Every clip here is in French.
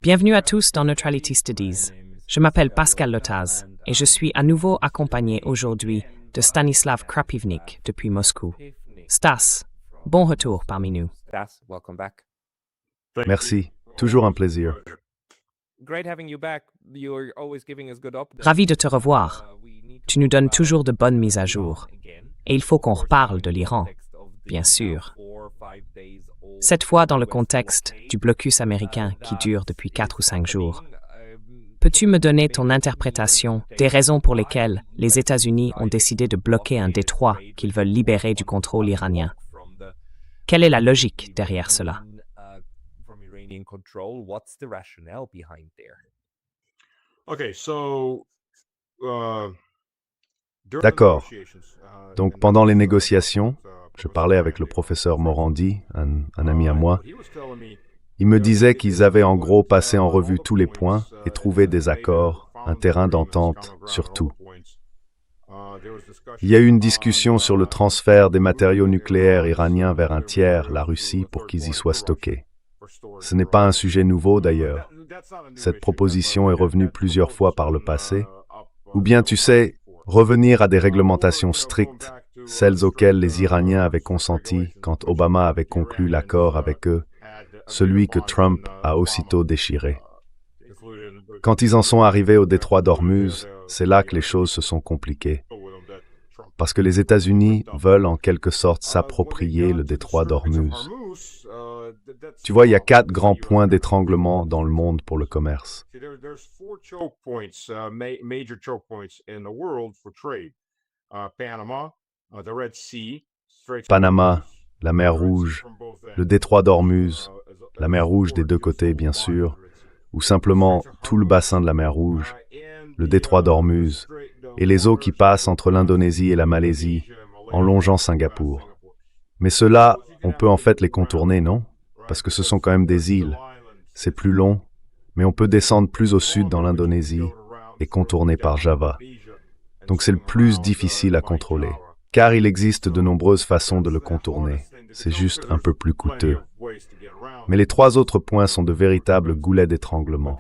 Bienvenue à tous dans Neutrality Studies. Je m'appelle Pascal Lotaz et je suis à nouveau accompagné aujourd'hui de Stanislav Krapivnik depuis Moscou. Stas, bon retour parmi nous. Merci, toujours un plaisir. Ravi de te revoir. Tu nous donnes toujours de bonnes mises à jour. Et il faut qu'on reparle de l'Iran, bien sûr. Cette fois dans le contexte du blocus américain qui dure depuis 4 ou 5 jours. Peux-tu me donner ton interprétation des raisons pour lesquelles les États-Unis ont décidé de bloquer un détroit qu'ils veulent libérer du contrôle iranien? Quelle est la logique derrière cela? D'accord. Donc pendant les négociations, je parlais avec le professeur Morandi, un ami à moi. Il me disait qu'ils avaient en gros passé en revue tous les points et trouvé des accords, un terrain d'entente sur tout. Il y a eu une discussion sur le transfert des matériaux nucléaires iraniens vers un tiers, la Russie, pour qu'ils y soient stockés. Ce n'est pas un sujet nouveau d'ailleurs. Cette proposition est revenue plusieurs fois par le passé. Ou bien, tu sais, revenir à des réglementations strictes, celles auxquelles les Iraniens avaient consenti quand Obama avait conclu l'accord avec eux, celui que Trump a aussitôt déchiré. Quand ils en sont arrivés au détroit d'Ormuz, c'est là que les choses se sont compliquées. Parce que les États-Unis veulent en quelque sorte s'approprier le détroit d'Ormuz. Tu vois, il y a 4 grands points d'étranglement dans le monde pour le commerce. Panama, la mer Rouge, le détroit d'Ormuz, la mer Rouge des deux côtés bien sûr, ou simplement tout le bassin de la mer Rouge, le détroit d'Ormuz, et les eaux qui passent entre l'Indonésie et la Malaisie, en longeant Singapour. Mais ceux-là, on peut en fait les contourner, non? Parce que ce sont quand même des îles. C'est plus long, mais on peut descendre plus au sud dans l'Indonésie et contourner par Java. Donc c'est le plus difficile à contrôler, car il existe de nombreuses façons de le contourner. C'est juste un peu plus coûteux. Mais les 3 autres points sont de véritables goulets d'étranglement.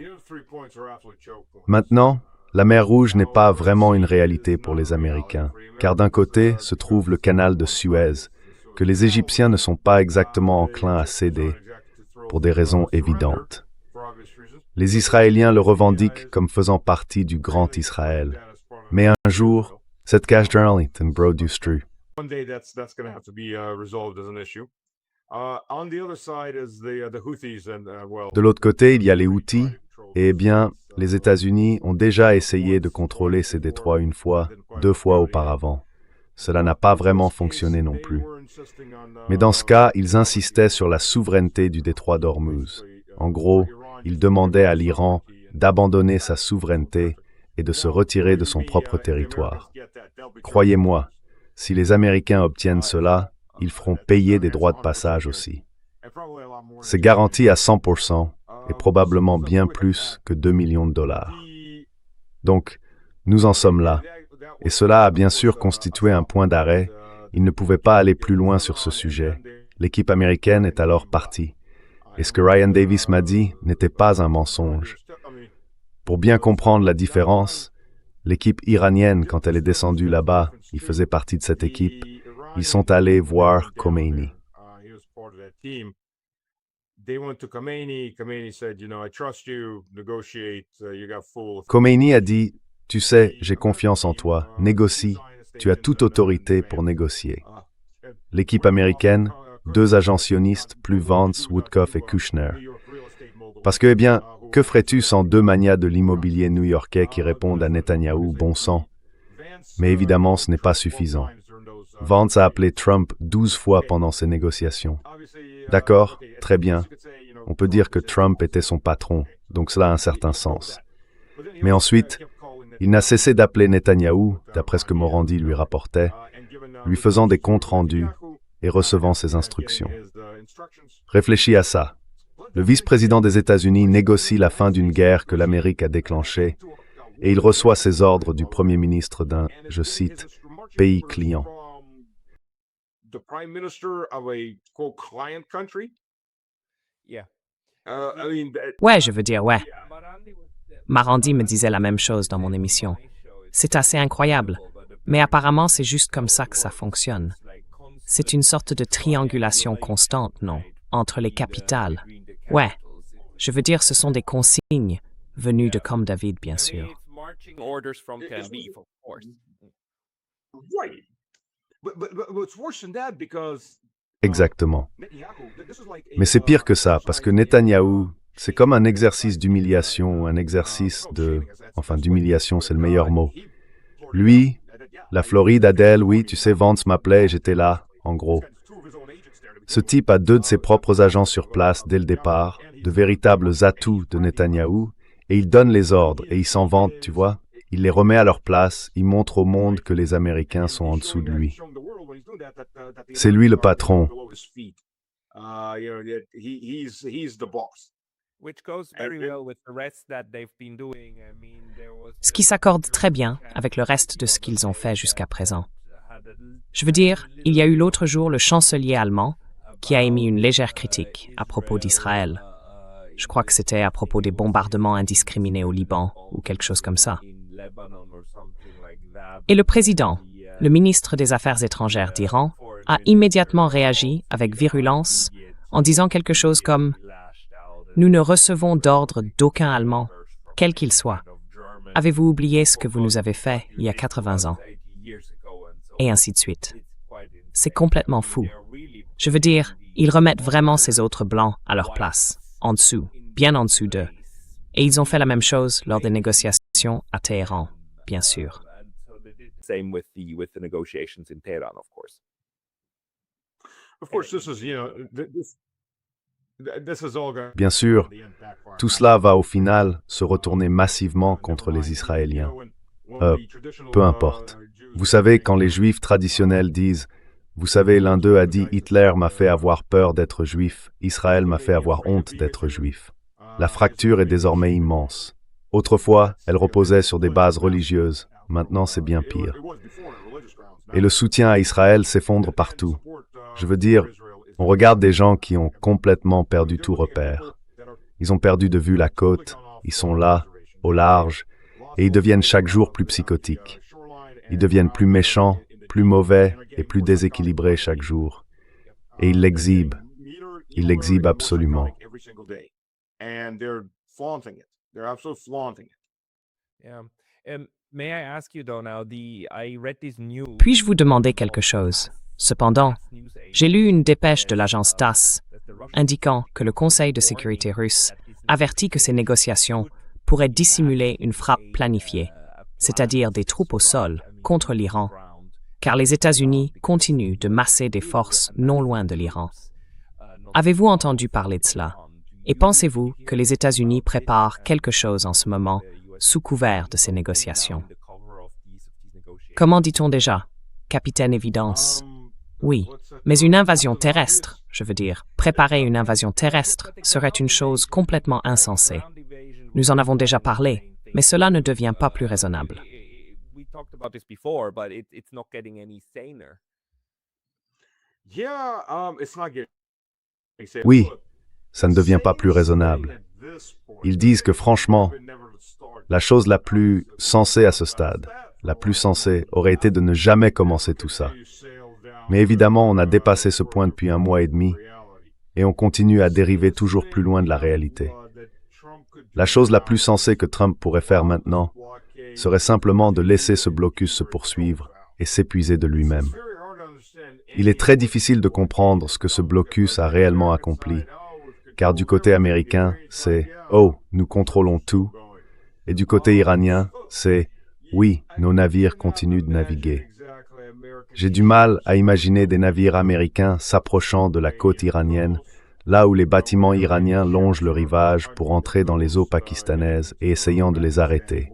Maintenant, la mer Rouge n'est pas vraiment une réalité pour les Américains, car d'un côté se trouve le canal de Suez, que les Égyptiens ne sont pas exactement enclins à céder, pour des raisons évidentes. Les Israéliens le revendiquent comme faisant partie du Grand Israël. Mais un jour, cette cache journalite en Broadustru. De l'autre côté, il y a les Houthis, et eh bien, les États-Unis ont déjà essayé de contrôler ces détroits 1 fois, 2 fois auparavant. Cela n'a pas vraiment fonctionné non plus. Mais dans ce cas, ils insistaient sur la souveraineté du détroit d'Ormuz. En gros, ils demandaient à l'Iran d'abandonner sa souveraineté et de se retirer de son propre territoire. Croyez-moi, si les Américains obtiennent cela, ils feront payer des droits de passage aussi. C'est garanti à 100% et probablement bien plus que 2 millions de dollars. Donc, nous en sommes là. Et cela a bien sûr constitué un point d'arrêt. Ils ne pouvaient pas aller plus loin sur ce sujet. L'équipe américaine est alors partie. Et ce que Ryan Davis m'a dit n'était pas un mensonge. Pour bien comprendre la différence, l'équipe iranienne, quand elle est descendue là-bas, il faisait partie de cette équipe, ils sont allés voir Khomeini. Khomeini a dit, « Tu sais, j'ai confiance en toi, négocie, tu as toute autorité pour négocier. » L'équipe américaine, 2 agents sionistes, plus Vance, Woodcoff et Kushner. Parce que, eh bien, que ferais-tu sans 2 magnats de l'immobilier new-yorkais qui répondent à Netanyahou, bon sang? Mais évidemment, ce n'est pas suffisant. Vance a appelé Trump 12 fois pendant ces négociations. D'accord, très bien. On peut dire que Trump était son patron, donc cela a un certain sens. Mais ensuite, il n'a cessé d'appeler Netanyahou, d'après ce que Morandi lui rapportait, lui faisant des comptes rendus et recevant ses instructions. Réfléchis à ça. Le vice-président des États-Unis négocie la fin d'une guerre que l'Amérique a déclenchée et il reçoit ses ordres du premier ministre d'un, je cite, « pays client ». Ouais, je veux dire, ouais. Marandi me disait la même chose dans mon émission. C'est assez incroyable, mais apparemment c'est juste comme ça que ça fonctionne. C'est une sorte de triangulation constante, non, entre les capitales. Ouais, je veux dire, ce sont des consignes venues de Camp David, bien sûr. Exactement. Mais c'est pire que ça, parce que Netanyahou, c'est comme un exercice d'humiliation, un exercice de... Enfin, d'humiliation, c'est le meilleur mot. Lui, la Floride, Adèle, oui, tu sais, Vance m'appelait et j'étais là, en gros. Ce type a 2 de ses propres agents sur place dès le départ, de véritables atouts de Netanyahou, et il donne les ordres, et il s'en vante, tu vois. Il les remet à leur place, il montre au monde que les Américains sont en dessous de lui. C'est lui le patron. Ce qui s'accorde très bien avec le reste de ce qu'ils ont fait jusqu'à présent. Je veux dire, il y a eu l'autre jour le chancelier allemand qui a émis une légère critique à propos d'Israël. Je crois que c'était à propos des bombardements indiscriminés au Liban ou quelque chose comme ça. Et le président, le ministre des Affaires étrangères d'Iran, a immédiatement réagi avec virulence en disant quelque chose comme « Nous ne recevons d'ordre d'aucun Allemand, quel qu'il soit. Avez-vous oublié ce que vous nous avez fait il y a 80 ans ?» Et ainsi de suite. C'est complètement fou. Je veux dire, ils remettent vraiment ces autres Blancs à leur place, en dessous, bien en dessous d'eux. Et ils ont fait la même chose lors des négociations à Téhéran, bien sûr. Bien sûr, tout cela va au final se retourner massivement contre les Israéliens. Peu importe. Vous savez, quand les Juifs traditionnels disent « Vous savez, l'un d'eux a dit « Hitler m'a fait avoir peur d'être juif, Israël m'a fait avoir honte d'être juif ». La fracture est désormais immense. Autrefois, elle reposait sur des bases religieuses. Maintenant, c'est bien pire. Et le soutien à Israël s'effondre partout. Je veux dire, on regarde des gens qui ont complètement perdu tout repère. Ils ont perdu de vue la côte, ils sont là, au large, et ils deviennent chaque jour plus psychotiques. Ils deviennent plus méchants, plus mauvais et plus déséquilibrés chaque jour. Et ils l'exhibent. Ils l'exhibent absolument. Puis-je vous demander quelque chose? Cependant, j'ai lu une dépêche de l'agence TASS indiquant que le Conseil de sécurité russe avertit que ces négociations pourraient dissimuler une frappe planifiée, c'est-à-dire des troupes au sol, contre l'Iran, car les États-Unis continuent de masser des forces non loin de l'Iran. Avez-vous entendu parler de cela? Et pensez-vous que les États-Unis préparent quelque chose en ce moment sous couvert de ces négociations? Comment dit-on déjà? Capitaine Évidence. Oui, mais une invasion terrestre, je veux dire, préparer une invasion terrestre serait une chose complètement insensée. Nous en avons déjà parlé, mais cela ne devient pas plus raisonnable. Oui, ça ne devient pas plus raisonnable. Ils disent que franchement, la chose la plus sensée à ce stade, la plus sensée, aurait été de ne jamais commencer tout ça. Mais évidemment, on a dépassé ce point depuis 1 mois et demi, et on continue à dériver toujours plus loin de la réalité. La chose la plus sensée que Trump pourrait faire maintenant serait simplement de laisser ce blocus se poursuivre et s'épuiser de lui-même. Il est très difficile de comprendre ce que ce blocus a réellement accompli, car du côté américain, c'est « Oh, nous contrôlons tout », et du côté iranien, c'est « Oui, nos navires continuent de naviguer ». J'ai du mal à imaginer des navires américains s'approchant de la côte iranienne, là où les bâtiments iraniens longent le rivage pour entrer dans les eaux pakistanaises et essayant de les arrêter.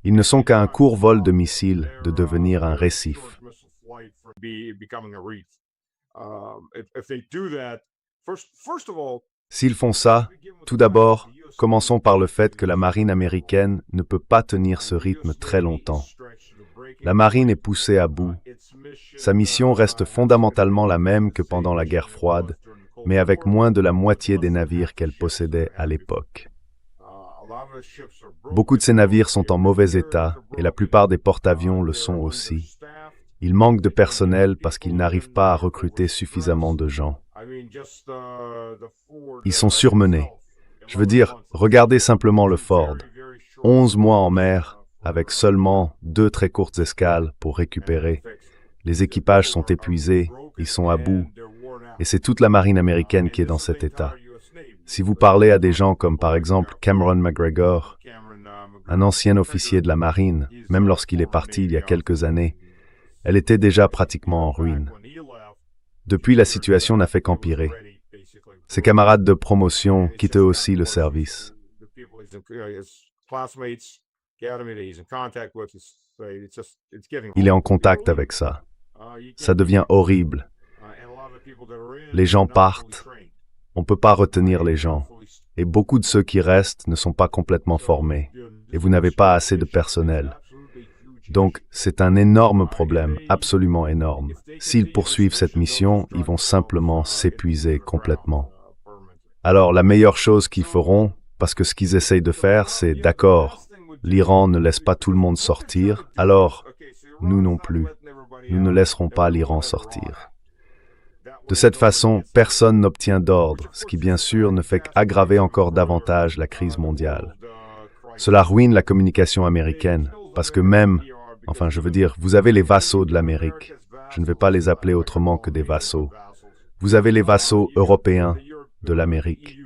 Ils ne sont qu'à un court vol de missiles de devenir un récif. S'ils font ça, tout d'abord, commençons par le fait que la marine américaine ne peut pas tenir ce rythme très longtemps. La marine est poussée à bout. Sa mission reste fondamentalement la même que pendant la guerre froide, mais avec moins de la moitié des navires qu'elle possédait à l'époque. Beaucoup de ces navires sont en mauvais état et la plupart des porte-avions le sont aussi. Ils manquent de personnel parce qu'ils n'arrivent pas à recruter suffisamment de gens. Ils sont surmenés. Je veux dire, regardez simplement le Ford. 11 mois en mer, avec seulement 2 très courtes escales pour récupérer. Les équipages sont épuisés, ils sont à bout, et c'est toute la marine américaine qui est dans cet état. Si vous parlez à des gens comme par exemple Cameron McGregor, un ancien officier de la marine, même lorsqu'il est parti il y a quelques années, elle était déjà pratiquement en ruine. Depuis, la situation n'a fait qu'empirer. Ses camarades de promotion quittent eux aussi le service. Il est en contact avec ça. Ça devient horrible. Les gens partent. On ne peut pas retenir les gens. Et beaucoup de ceux qui restent ne sont pas complètement formés. Et vous n'avez pas assez de personnel. Donc, c'est un énorme problème, absolument énorme. S'ils poursuivent cette mission, ils vont simplement s'épuiser complètement. Alors, la meilleure chose qu'ils feront, parce que ce qu'ils essayent de faire, c'est d'accord, l'Iran ne laisse pas tout le monde sortir, alors nous non plus. Nous ne laisserons pas l'Iran sortir. De cette façon, personne n'obtient d'ordre, ce qui bien sûr ne fait qu'aggraver encore davantage la crise mondiale. Cela ruine la communication américaine, parce que même, je veux dire, vous avez les vassaux de l'Amérique. Je ne vais pas les appeler autrement que des vassaux. Vous avez les vassaux européens de l'Amérique,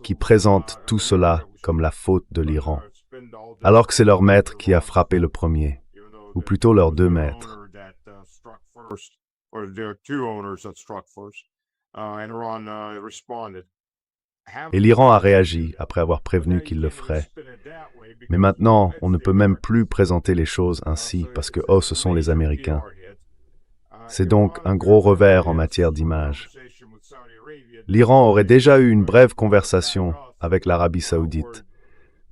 qui présentent tout cela comme la faute de l'Iran, alors que c'est leur maître qui a frappé le premier, ou plutôt leurs 2 maîtres. Et l'Iran a réagi après avoir prévenu qu'il le ferait. Mais maintenant, on ne peut même plus présenter les choses ainsi parce que, ce sont les Américains. C'est donc un gros revers en matière d'image. L'Iran aurait déjà eu une brève conversation avec l'Arabie saoudite,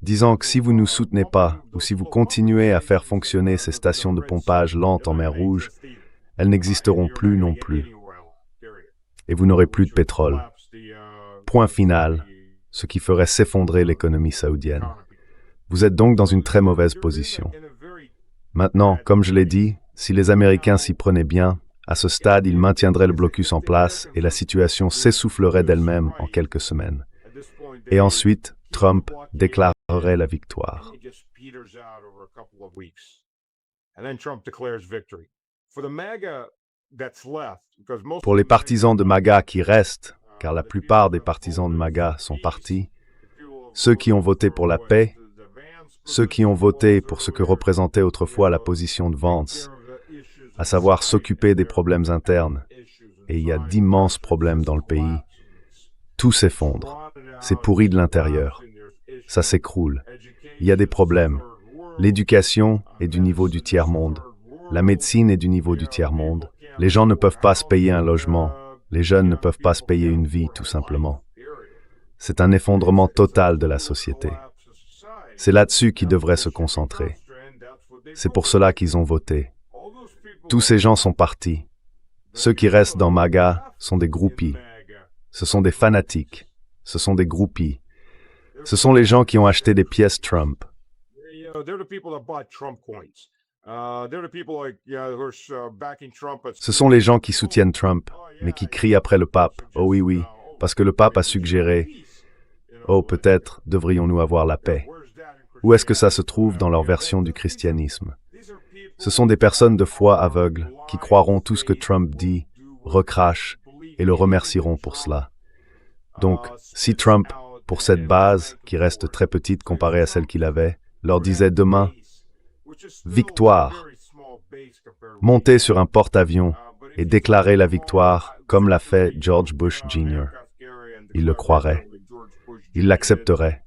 disant que si vous ne nous soutenez pas ou si vous continuez à faire fonctionner ces stations de pompage lentes en mer Rouge, elles n'existeront plus non plus. Et vous n'aurez plus de pétrole. Point final, ce qui ferait s'effondrer l'économie saoudienne. Vous êtes donc dans une très mauvaise position. Maintenant, comme je l'ai dit, si les Américains s'y prenaient bien, à ce stade, ils maintiendraient le blocus en place et la situation s'essoufflerait d'elle-même en quelques semaines. Et ensuite, Trump déclarerait la victoire. Pour les partisans de MAGA qui restent, car la plupart des partisans de MAGA sont partis, ceux qui ont voté pour la paix, ceux qui ont voté pour ce que représentait autrefois la position de Vance, à savoir s'occuper des problèmes internes, et il y a d'immenses problèmes dans le pays, tout s'effondre, c'est pourri de l'intérieur, ça s'écroule, il y a des problèmes, l'éducation est du niveau du tiers-monde, la médecine est du niveau du tiers-monde, les gens ne peuvent pas se payer un logement, les jeunes ne peuvent pas se payer une vie, tout simplement. C'est un effondrement total de la société. C'est là-dessus qu'ils devraient se concentrer. C'est pour cela qu'ils ont voté. Tous ces gens sont partis. Ceux qui restent dans MAGA sont des groupies. Ce sont des fanatiques. Ce sont des groupies. Ce sont les gens qui ont acheté des pièces Trump. Ce sont les gens qui soutiennent Trump, mais qui crient après le pape. Oh oui, oui, parce que le pape a suggéré « Oh, peut-être devrions-nous avoir la paix ». Où est-ce que ça se trouve dans leur version du christianisme? Ce sont des personnes de foi aveugle qui croiront tout ce que Trump dit, recrachent et le remercieront pour cela. Donc, si Trump, pour cette base, qui reste très petite comparée à celle qu'il avait, leur disait demain « Victoire », monter sur un porte-avions et déclarer la victoire comme l'a fait George Bush Jr. Il le croirait. Il l'accepterait.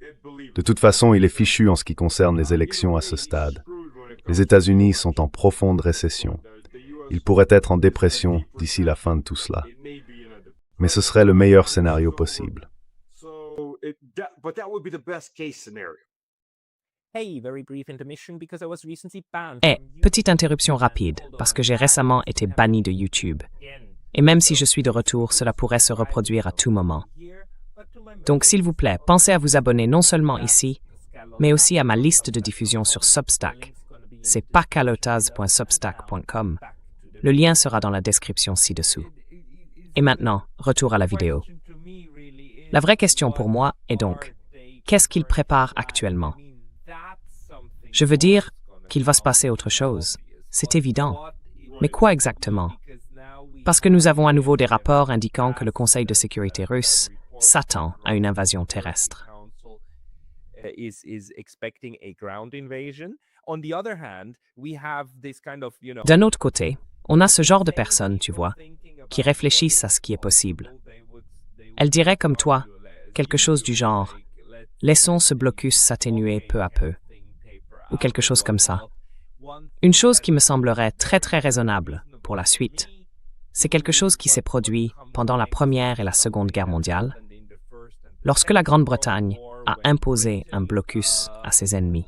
De toute façon, il est fichu en ce qui concerne les élections à ce stade. Les États-Unis sont en profonde récession. Ils pourraient être en dépression d'ici la fin de tout cela. Mais ce serait le meilleur scénario possible. Petite interruption rapide, parce que j'ai récemment été banni de YouTube. Et même si je suis de retour, cela pourrait se reproduire à tout moment. Donc, s'il vous plaît, pensez à vous abonner non seulement ici, mais aussi à ma liste de diffusion sur Substack. C'est pacalotaz.substack.com. Le lien sera dans la description ci-dessous. Et maintenant, retour à la vidéo. La vraie question pour moi est donc, qu'est-ce qu'il prépare actuellement? Je veux dire qu'il va se passer autre chose. C'est évident. Mais quoi exactement? Parce que nous avons à nouveau des rapports indiquant que le Conseil de sécurité russe s'attend à une invasion terrestre. D'un autre côté, on a ce genre de personnes, tu vois, qui réfléchissent à ce qui est possible. Elles diraient comme toi, quelque chose du genre « laissons ce blocus s'atténuer peu à peu » ou quelque chose comme ça. Une chose qui me semblerait très très raisonnable pour la suite, c'est quelque chose qui s'est produit pendant la Première et la Seconde Guerre mondiale, lorsque la Grande-Bretagne a imposé un blocus à ses ennemis.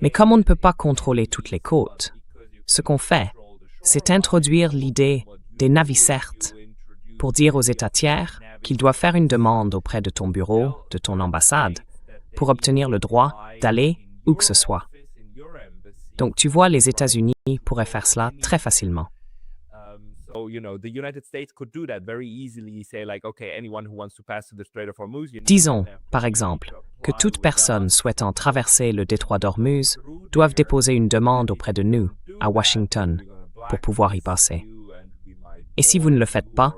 Mais comme on ne peut pas contrôler toutes les côtes, ce qu'on fait, c'est introduire l'idée des navicertes pour dire aux États tiers qu'ils doivent faire une demande auprès de ton bureau, de ton ambassade, pour obtenir le droit d'aller où que ce soit. Donc tu vois, les États-Unis pourraient faire cela très facilement. Disons, par exemple, que toute personne souhaitant traverser le détroit d'Ormuz doive déposer une demande auprès de nous, à Washington, pour pouvoir y passer. Et si vous ne le faites pas,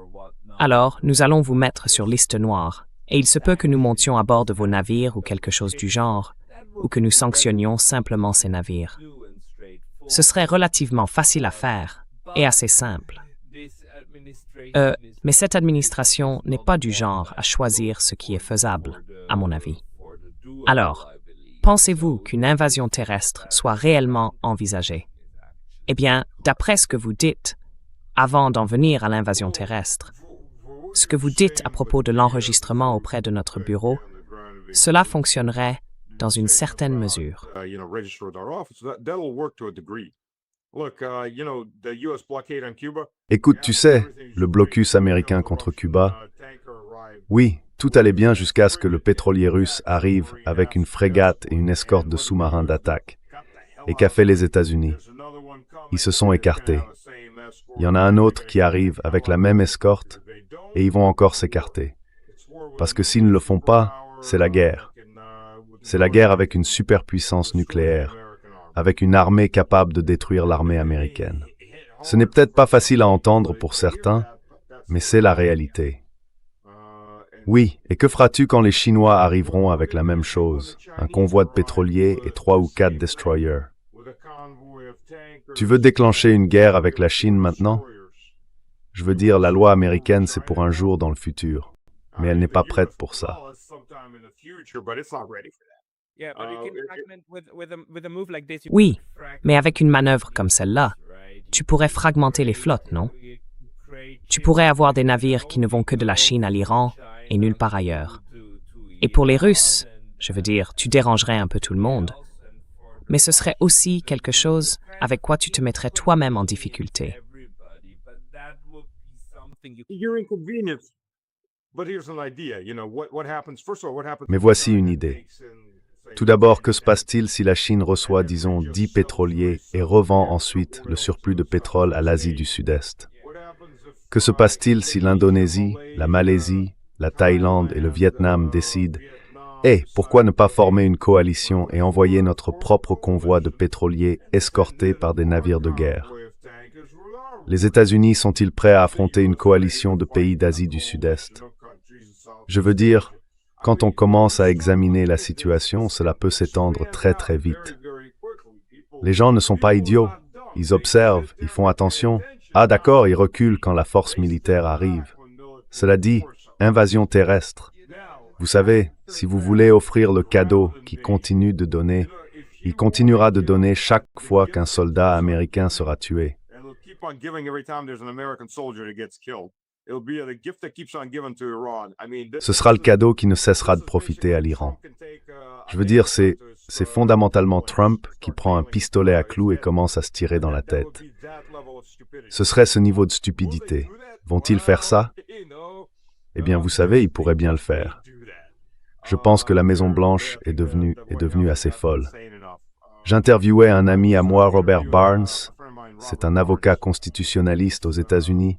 alors nous allons vous mettre sur liste noire, et il se peut que nous montions à bord de vos navires ou quelque chose du genre, ou que nous sanctionnions simplement ces navires. Ce serait relativement facile à faire, et assez simple. Mais cette administration n'est pas du genre à choisir ce qui est faisable, à mon avis. Alors, pensez-vous qu'une invasion terrestre soit réellement envisagée? Eh bien, d'après ce que vous dites, avant d'en venir à l'invasion terrestre, ce que vous dites à propos de l'enregistrement auprès de notre bureau, cela fonctionnerait dans une certaine mesure. Écoute, tu sais, le blocus américain contre Cuba, oui, tout allait bien jusqu'à ce que le pétrolier russe arrive avec une frégate et une escorte de sous-marins d'attaque. Et qu'a fait les États-Unis? Ils se sont écartés. Il y en a un autre qui arrive avec la même escorte et ils vont encore s'écarter. Parce que s'ils ne le font pas, c'est la guerre. C'est la guerre avec une superpuissance nucléaire, avec une armée capable de détruire l'armée américaine. Ce n'est peut-être pas facile à entendre pour certains, mais c'est la réalité. Oui, et que feras-tu quand les Chinois arriveront avec la même chose, un convoi de pétroliers et 3 ou 4 destroyers? Tu veux déclencher une guerre avec la Chine maintenant? Je veux dire, la loi américaine, c'est pour un jour dans le futur, mais elle n'est pas prête pour ça. Oui, mais avec une manœuvre comme celle-là, tu pourrais fragmenter les flottes, non? Tu pourrais avoir des navires qui ne vont que de la Chine à l'Iran et nulle part ailleurs. Et pour les Russes, je veux dire, tu dérangerais un peu tout le monde. Mais ce serait aussi quelque chose avec quoi tu te mettrais toi-même en difficulté. Mais voici une idée. Tout d'abord, que se passe-t-il si la Chine reçoit, disons, 10 pétroliers et revend ensuite le surplus de pétrole à l'Asie du Sud-Est? Que se passe-t-il si l'Indonésie, la Malaisie, la Thaïlande et le Vietnam décident « pourquoi ne pas former une coalition et envoyer notre propre convoi de pétroliers escortés par des navires de guerre ?» Les États-Unis sont-ils prêts à affronter une coalition de pays d'Asie du Sud-Est? Je veux dire, quand on commence à examiner la situation, cela peut s'étendre très très vite. Les gens ne sont pas idiots, ils observent, ils font attention. Ah d'accord, ils reculent quand la force militaire arrive. Cela dit, invasion terrestre. Vous savez, si vous voulez offrir le cadeau qui continue de donner, il continuera de donner chaque fois qu'un soldat américain sera tué. Ce sera le cadeau qui ne cessera de profiter à l'Iran. Je veux dire, c'est fondamentalement Trump qui prend un pistolet à clous et commence à se tirer dans la tête. Ce serait ce niveau de stupidité. Vont-ils faire ça? Eh bien, vous savez, ils pourraient bien le faire. Je pense que la Maison-Blanche est devenue assez folle. J'interviewais un ami à moi, Robert Barnes. C'est un avocat constitutionnaliste aux États-Unis.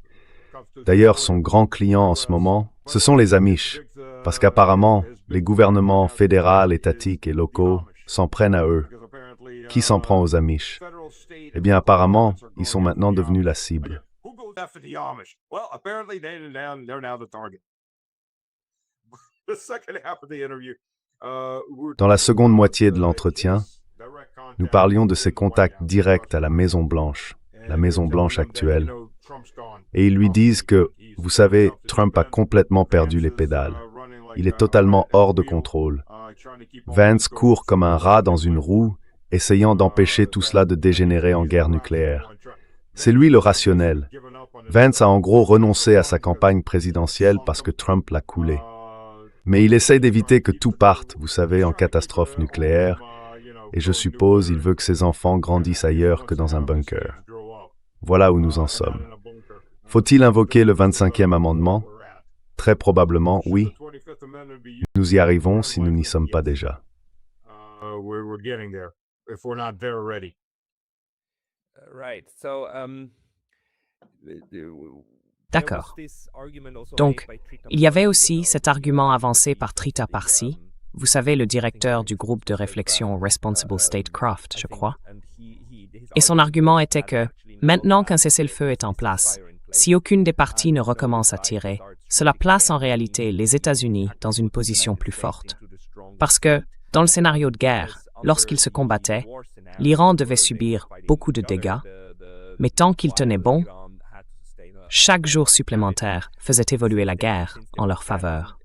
D'ailleurs, son grand client en ce moment, ce sont les Amish, parce qu'apparemment, les gouvernements fédéral, étatiques et locaux s'en prennent à eux. Qui s'en prend aux Amish? Eh bien, apparemment, ils sont maintenant devenus la cible. Dans la seconde moitié de l'entretien, nous parlions de ses contacts directs à la Maison-Blanche, la Maison-Blanche actuelle, et ils lui disent que, vous savez, Trump a complètement perdu les pédales. Il est totalement hors de contrôle. Vance court comme un rat dans une roue, essayant d'empêcher tout cela de dégénérer en guerre nucléaire. C'est lui le rationnel. Vance a en gros renoncé à sa campagne présidentielle parce que Trump l'a coulé. Mais il essaye d'éviter que tout parte, vous savez, en catastrophe nucléaire, et je suppose il veut que ses enfants grandissent ailleurs que dans un bunker. Voilà où nous en sommes. Faut-il invoquer le 25e amendement? Très probablement, oui. Nous y arrivons si nous n'y sommes pas déjà. D'accord. Donc, il y avait aussi cet argument avancé par Trita Parsi, vous savez, le directeur du groupe de réflexion Responsible Statecraft, je crois. Et son argument était que, maintenant qu'un cessez-le-feu est en place, si aucune des parties ne recommence à tirer, cela place en réalité les États-Unis dans une position plus forte. Parce que, dans le scénario de guerre, lorsqu'ils se combattaient, l'Iran devait subir beaucoup de dégâts, mais tant qu'il tenait bon, chaque jour supplémentaire faisait évoluer la guerre en leur faveur.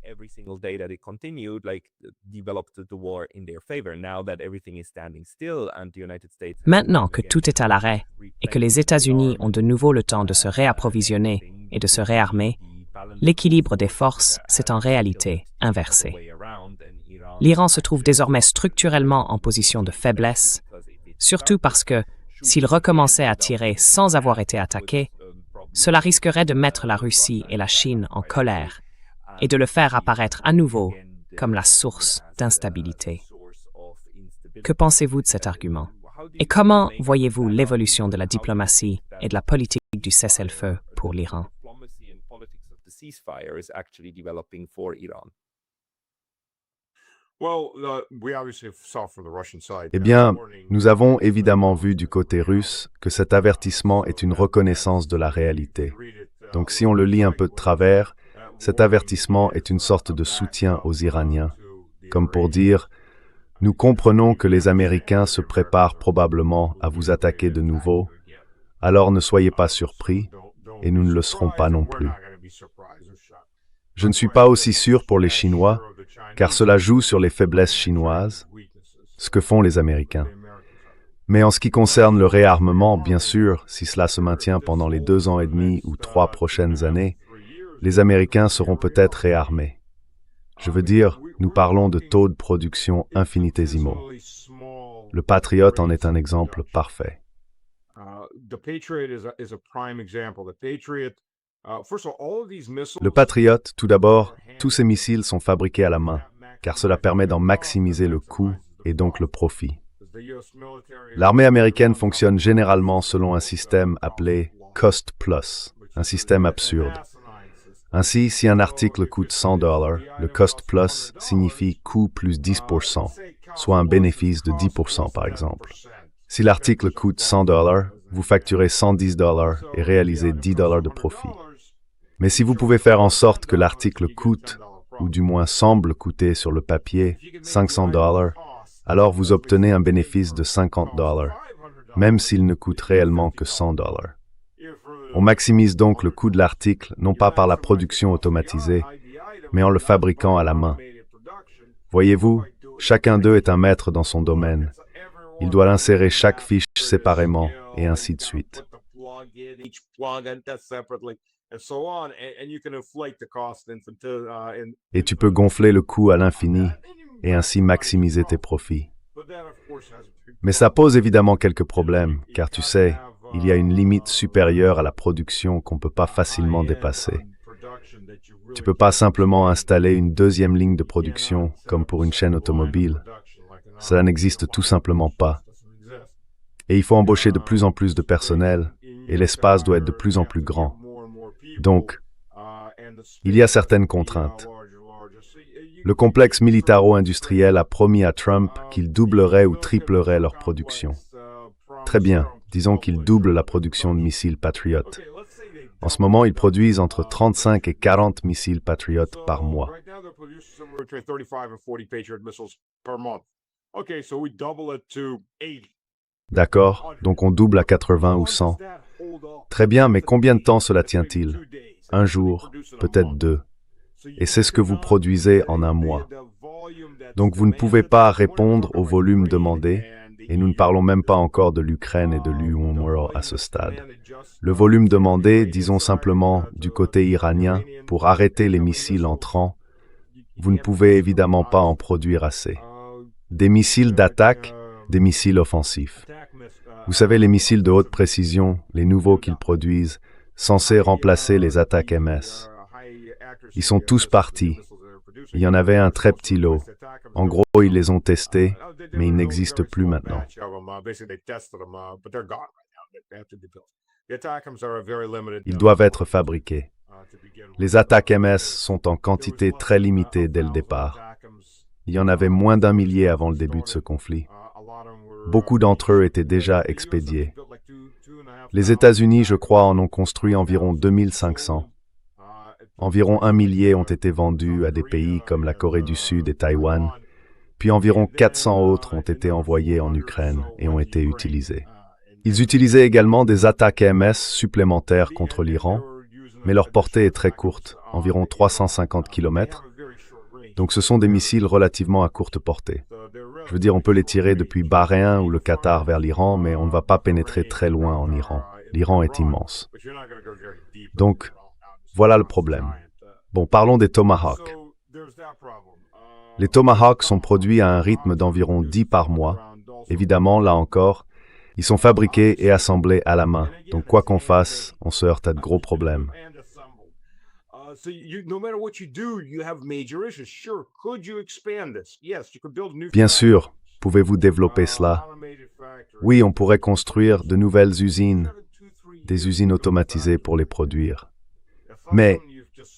Maintenant que tout est à l'arrêt et que les États-Unis ont de nouveau le temps de se réapprovisionner et de se réarmer, l'équilibre des forces s'est en réalité inversé. L'Iran se trouve désormais structurellement en position de faiblesse, surtout parce que, s'il recommençait à tirer sans avoir été attaqué, cela risquerait de mettre la Russie et la Chine en colère et de le faire apparaître à nouveau comme la source d'instabilité. Que pensez-vous de cet argument? Et comment voyez-vous l'évolution de la diplomatie et de la politique du cessez-le-feu pour l'Iran? Eh bien, nous avons évidemment vu du côté russe que cet avertissement est une reconnaissance de la réalité. Donc si on le lit un peu de travers, cet avertissement est une sorte de soutien aux Iraniens, comme pour dire « Nous comprenons que les Américains se préparent probablement à vous attaquer de nouveau, alors ne soyez pas surpris, et nous ne le serons pas non plus. » Je ne suis pas aussi sûr pour les Chinois, car cela joue sur les faiblesses chinoises, ce que font les Américains. Mais en ce qui concerne le réarmement, bien sûr, si cela se maintient pendant les 2 ans et demi ou 3 prochaines années, les Américains seront peut-être réarmés. Je veux dire, nous parlons de taux de production infinitésimaux. Le Patriot en est un exemple parfait. Le Patriot, tout d'abord, tous ces missiles sont fabriqués à la main, car cela permet d'en maximiser le coût et donc le profit. L'armée américaine fonctionne généralement selon un système appelé « cost plus », un système absurde. Ainsi, si un article coûte $100, le cost plus signifie coût plus 10%, soit un bénéfice de 10% par exemple. Si l'article coûte $100, vous facturez $110 et réalisez $10 de profit. Mais si vous pouvez faire en sorte que l'article coûte, ou du moins semble coûter sur le papier, $500, alors vous obtenez un bénéfice de $50, même s'il ne coûte réellement que $100. On maximise donc le coût de l'article, non pas par la production automatisée, mais en le fabriquant à la main. Voyez-vous, chacun d'eux est un maître dans son domaine. Il doit insérer chaque fiche séparément, et ainsi de suite. Et tu peux gonfler le coût à l'infini, et ainsi maximiser tes profits. Mais ça pose évidemment quelques problèmes, car tu sais, il y a une limite supérieure à la production qu'on ne peut pas facilement dépasser. Tu ne peux pas simplement installer une deuxième ligne de production comme pour une chaîne automobile. Cela n'existe tout simplement pas. Et il faut embaucher de plus en plus de personnel et l'espace doit être de plus en plus grand. Donc, il y a certaines contraintes. Le complexe militaro-industriel a promis à Trump qu'il doublerait ou triplerait leur production. Très bien, disons qu'il double la production de missiles Patriot. En ce moment, ils produisent entre 35 et 40 missiles Patriot par mois. D'accord, donc on double à 80 ou 100. Très bien, mais combien de temps cela tient-il? Un jour, peut-être 2. Et c'est ce que vous produisez en un mois. Donc vous ne pouvez pas répondre au volume demandé, et nous ne parlons même pas encore de l'Ukraine et de l'UMRO à ce stade. Le volume demandé, disons simplement du côté iranien, pour arrêter les missiles entrants, vous ne pouvez évidemment pas en produire assez. Des missiles d'attaque, des missiles offensifs. Vous savez, les missiles de haute précision, les nouveaux qu'ils produisent, censés remplacer les attaques MS. Ils sont tous partis. Il y en avait un très petit lot. En gros, ils les ont testés, mais ils n'existent plus maintenant. Ils doivent être fabriqués. Les attaques MS sont en quantité très limitée dès le départ. Il y en avait moins d'1 millier avant le début de ce conflit. Beaucoup d'entre eux étaient déjà expédiés. Les États-Unis, je crois, en ont construit environ 2500. Environ 1 millier ont été vendus à des pays comme la Corée du Sud et Taïwan, puis environ 400 autres ont été envoyés en Ukraine et ont été utilisés. Ils utilisaient également des attaques MS supplémentaires contre l'Iran, mais leur portée est très courte, environ 350 km. Donc ce sont des missiles relativement à courte portée. Je veux dire, on peut les tirer depuis Bahreïn ou le Qatar vers l'Iran, mais on ne va pas pénétrer très loin en Iran. L'Iran est immense. Donc, voilà le problème. Bon, parlons des Tomahawk. Les Tomahawk sont produits à un rythme d'environ 10 par mois. Évidemment, là encore, ils sont fabriqués et assemblés à la main. Donc, quoi qu'on fasse, on se heurte à de gros problèmes. Bien sûr, pouvez-vous développer cela? Oui, on pourrait construire de nouvelles usines, des usines automatisées pour les produire. Mais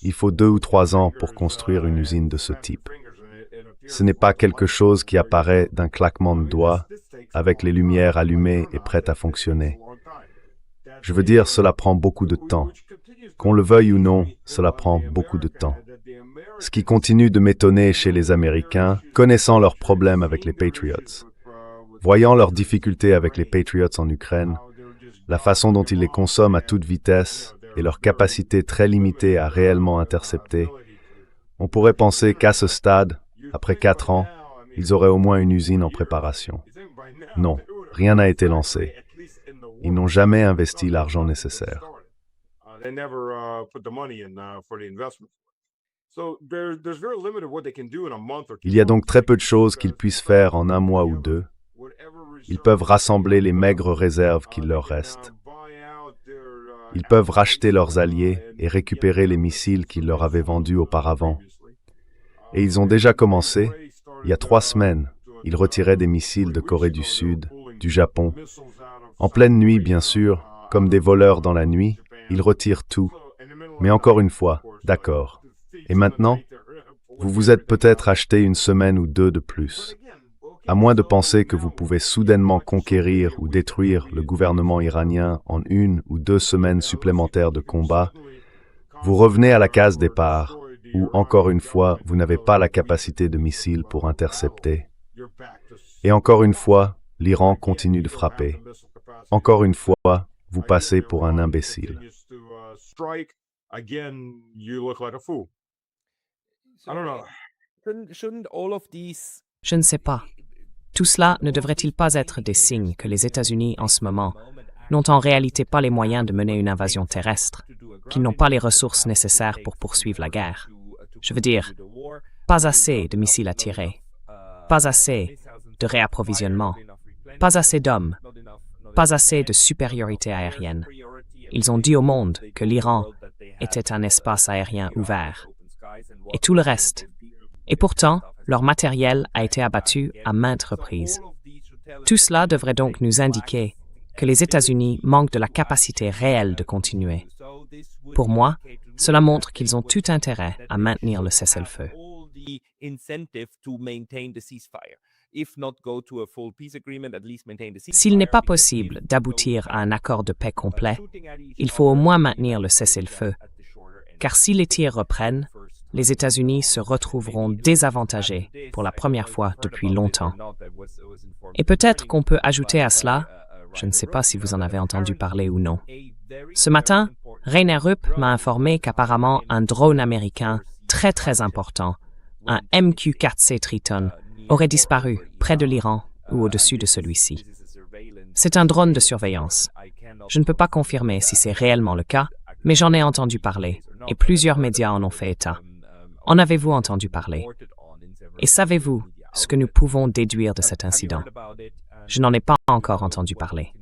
il faut 2 ou 3 ans pour construire une usine de ce type. Ce n'est pas quelque chose qui apparaît d'un claquement de doigts, avec les lumières allumées et prêtes à fonctionner. Je veux dire, cela prend beaucoup de temps. Qu'on le veuille ou non, cela prend beaucoup de temps. Ce qui continue de m'étonner chez les Américains, connaissant leurs problèmes avec les Patriots, voyant leurs difficultés avec les Patriots en Ukraine, la façon dont ils les consomment à toute vitesse et leur capacité très limitée à réellement intercepter, on pourrait penser qu'à ce stade, après 4 ans, ils auraient au moins une usine en préparation. Non, rien n'a été lancé. Ils n'ont jamais investi l'argent nécessaire. Il y a donc très peu de choses qu'ils puissent faire en 1 mois ou 2. Ils peuvent rassembler les maigres réserves qu'il leur reste. Ils peuvent racheter leurs alliés et récupérer les missiles qu'ils leur avaient vendus auparavant. Et ils ont déjà commencé, il y a 3 semaines, ils retiraient des missiles de Corée du Sud, du Japon. En pleine nuit, bien sûr, comme des voleurs dans la nuit, ils retirent tout. Mais encore une fois, d'accord. Et maintenant, vous vous êtes peut-être acheté 1 semaine ou 2 de plus. À moins de penser que vous pouvez soudainement conquérir ou détruire le gouvernement iranien en 1 ou 2 semaines supplémentaires de combat, vous revenez à la case départ, où, encore une fois, vous n'avez pas la capacité de missile pour intercepter. Et encore une fois, l'Iran continue de frapper. Encore une fois, vous passez pour un imbécile. Je ne sais pas. Tout cela ne devrait-il pas être des signes que les États-Unis, en ce moment, n'ont en réalité pas les moyens de mener une invasion terrestre, qu'ils n'ont pas les ressources nécessaires pour poursuivre la guerre? Je veux dire, pas assez de missiles à tirer, pas assez de réapprovisionnement, pas assez d'hommes. pas assez de supériorité aérienne. Ils ont dit au monde que l'Iran était un espace aérien ouvert. Et tout le reste. Et pourtant, leur matériel a été abattu à maintes reprises. Tout cela devrait donc nous indiquer que les États-Unis manquent de la capacité réelle de continuer. Pour moi, cela montre qu'ils ont tout intérêt à maintenir le cessez-le-feu. S'il n'est pas possible d'aboutir à un accord de paix complet, il faut au moins maintenir le cessez-le-feu, car si les tirs reprennent, les États-Unis se retrouveront désavantagés pour la première fois depuis longtemps. Et peut-être qu'on peut ajouter à cela, je ne sais pas si vous en avez entendu parler ou non. Ce matin, Rainer Rupp m'a informé qu'apparemment un drone américain très important, un MQ-4C Triton, aurait disparu près de l'Iran ou au-dessus de celui-ci. C'est un drone de surveillance. Je ne peux pas confirmer si c'est réellement le cas, mais j'en ai entendu parler, et plusieurs médias en ont fait état. En avez-vous entendu parler? Et savez-vous ce que nous pouvons déduire de cet incident? Je n'en ai pas encore entendu parler.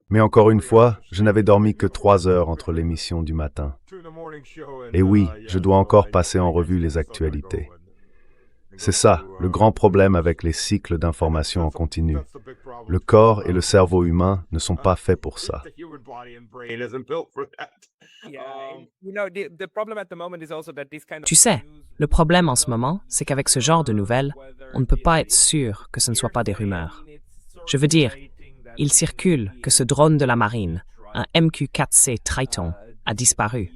Mais encore une fois, je n'avais dormi que 3 heures entre l'émission du matin. Et oui, je dois encore passer en revue les actualités. C'est ça, le grand problème avec les cycles d'information en continu. Le corps et le cerveau humain ne sont pas faits pour ça. Tu sais, le problème en ce moment, c'est qu'avec ce genre de nouvelles, on ne peut pas être sûr que ce ne soit pas des rumeurs. Je veux dire, il circule que ce drone de la marine, un MQ-4C Triton, a disparu.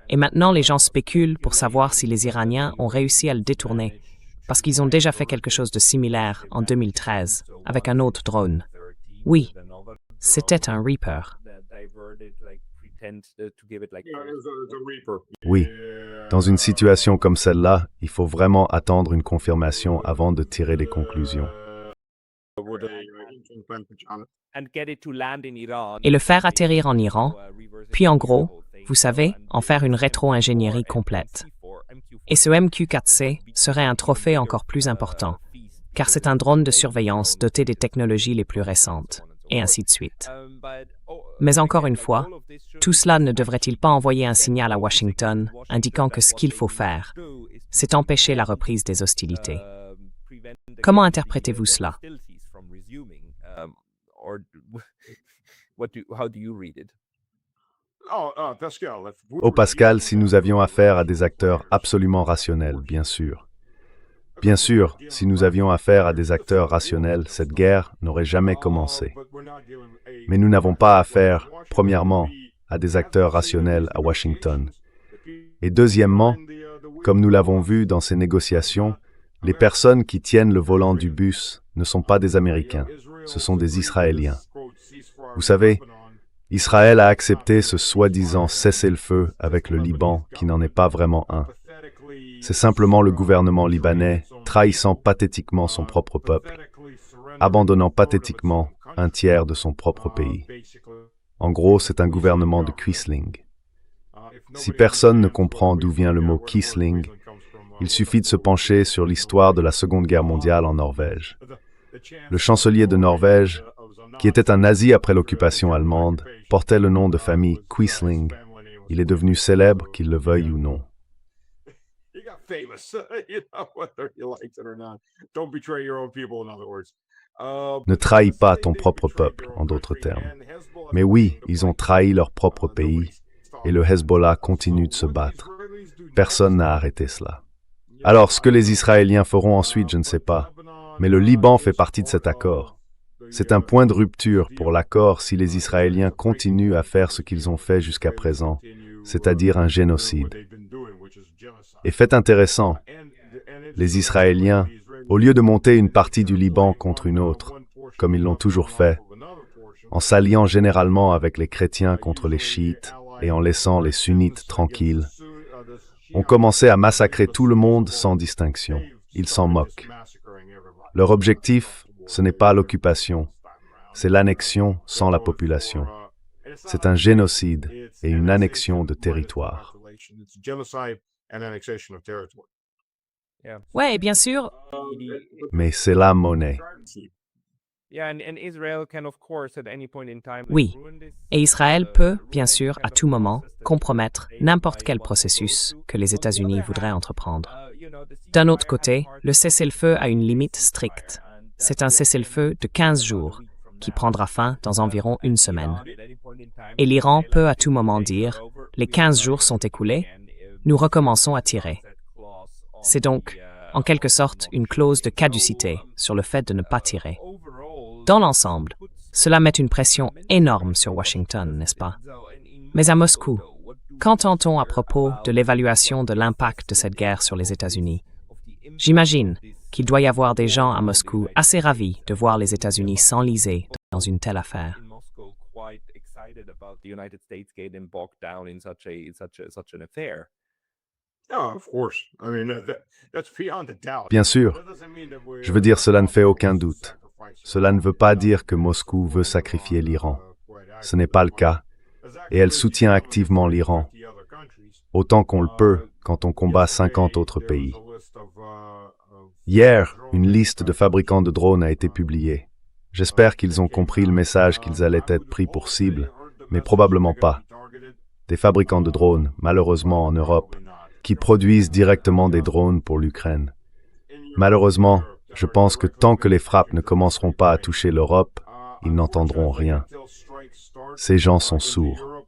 Et maintenant, les gens spéculent pour savoir si les Iraniens ont réussi à le détourner, parce qu'ils ont déjà fait quelque chose de similaire en 2013 avec un autre drone. Oui, c'était un Reaper. Oui, dans une situation comme celle-là, il faut vraiment attendre une confirmation avant de tirer des conclusions. Et le faire atterrir en Iran, puis en gros, vous savez, en faire une rétro-ingénierie complète. Et ce MQ-4C serait un trophée encore plus important, car c'est un drone de surveillance doté des technologies les plus récentes, et ainsi de suite. Mais encore une fois, tout cela ne devrait-il pas envoyer un signal à Washington indiquant que ce qu'il faut faire, c'est empêcher la reprise des hostilités? Comment interprétez-vous cela? Oh Pascal, si nous avions affaire à des acteurs absolument rationnels, bien sûr. Bien sûr, si nous avions affaire à des acteurs rationnels, cette guerre n'aurait jamais commencé. Mais nous n'avons pas affaire, premièrement, à des acteurs rationnels à Washington. Et deuxièmement, comme nous l'avons vu dans ces négociations, les personnes qui tiennent le volant du bus ne sont pas des Américains, ce sont des Israéliens. Vous savez, Israël a accepté ce soi-disant cessez-le-feu avec le Liban, qui n'en est pas vraiment un. C'est simplement le gouvernement libanais trahissant pathétiquement son propre peuple, abandonnant pathétiquement un tiers de son propre pays. En gros, c'est un gouvernement de Quisling. Si personne ne comprend d'où vient le mot Quisling, il suffit de se pencher sur l'histoire de la Seconde Guerre mondiale en Norvège. Le chancelier de Norvège, qui était un nazi après l'occupation allemande, portait le nom de famille Quisling. Il est devenu célèbre, qu'il le veuille ou non. Ne trahis pas ton propre peuple, en d'autres termes. Mais oui, ils ont trahi leur propre pays, et le Hezbollah continue de se battre. Personne n'a arrêté cela. Alors, ce que les Israéliens feront ensuite, je ne sais pas. Mais le Liban fait partie de cet accord. C'est un point de rupture pour l'accord si les Israéliens continuent à faire ce qu'ils ont fait jusqu'à présent, c'est-à-dire un génocide. Et fait intéressant, les Israéliens, au lieu de monter une partie du Liban contre une autre, comme ils l'ont toujours fait, en s'alliant généralement avec les chrétiens contre les chiites et en laissant les sunnites tranquilles, ont commencé à massacrer tout le monde sans distinction. Ils s'en moquent. Leur objectif, ce n'est pas l'occupation, c'est l'annexion sans la population. C'est un génocide et une annexion de territoire. Ouais, et bien sûr, Mais c'est la monnaie. oui. Et Israël peut, bien sûr, à tout moment, compromettre n'importe quel processus que les États-Unis voudraient entreprendre. D'un autre côté, le cessez-le-feu a une limite stricte. C'est un cessez-le-feu de 15 jours, qui prendra fin dans environ une semaine. Et l'Iran peut à tout moment dire « les 15 jours sont écoulés, nous recommençons à tirer ». C'est donc, en quelque sorte, une clause de caducité sur le fait de ne pas tirer. Dans l'ensemble, cela met une pression énorme sur Washington, n'est-ce pas? Mais à Moscou, qu'entend-on à propos de l'évaluation de l'impact de cette guerre sur les États-Unis? J'imagine qu'il doit y avoir des gens à Moscou assez ravis de voir les États-Unis s'enliser dans une telle affaire. Bien sûr, je veux dire, cela ne fait aucun doute. Cela ne veut pas dire que Moscou veut sacrifier l'Iran. Ce n'est pas le cas, et elle soutient activement l'Iran, autant qu'on le peut quand on combat 50 autres pays. Hier, une liste de fabricants de drones a été publiée. J'espère qu'ils ont compris le message qu'ils allaient être pris pour cible, mais probablement pas. Des fabricants de drones, malheureusement en Europe, qui produisent directement des drones pour l'Ukraine. Malheureusement, je pense que tant que les frappes ne commenceront pas à toucher l'Europe, ils n'entendront rien. Ces gens sont sourds.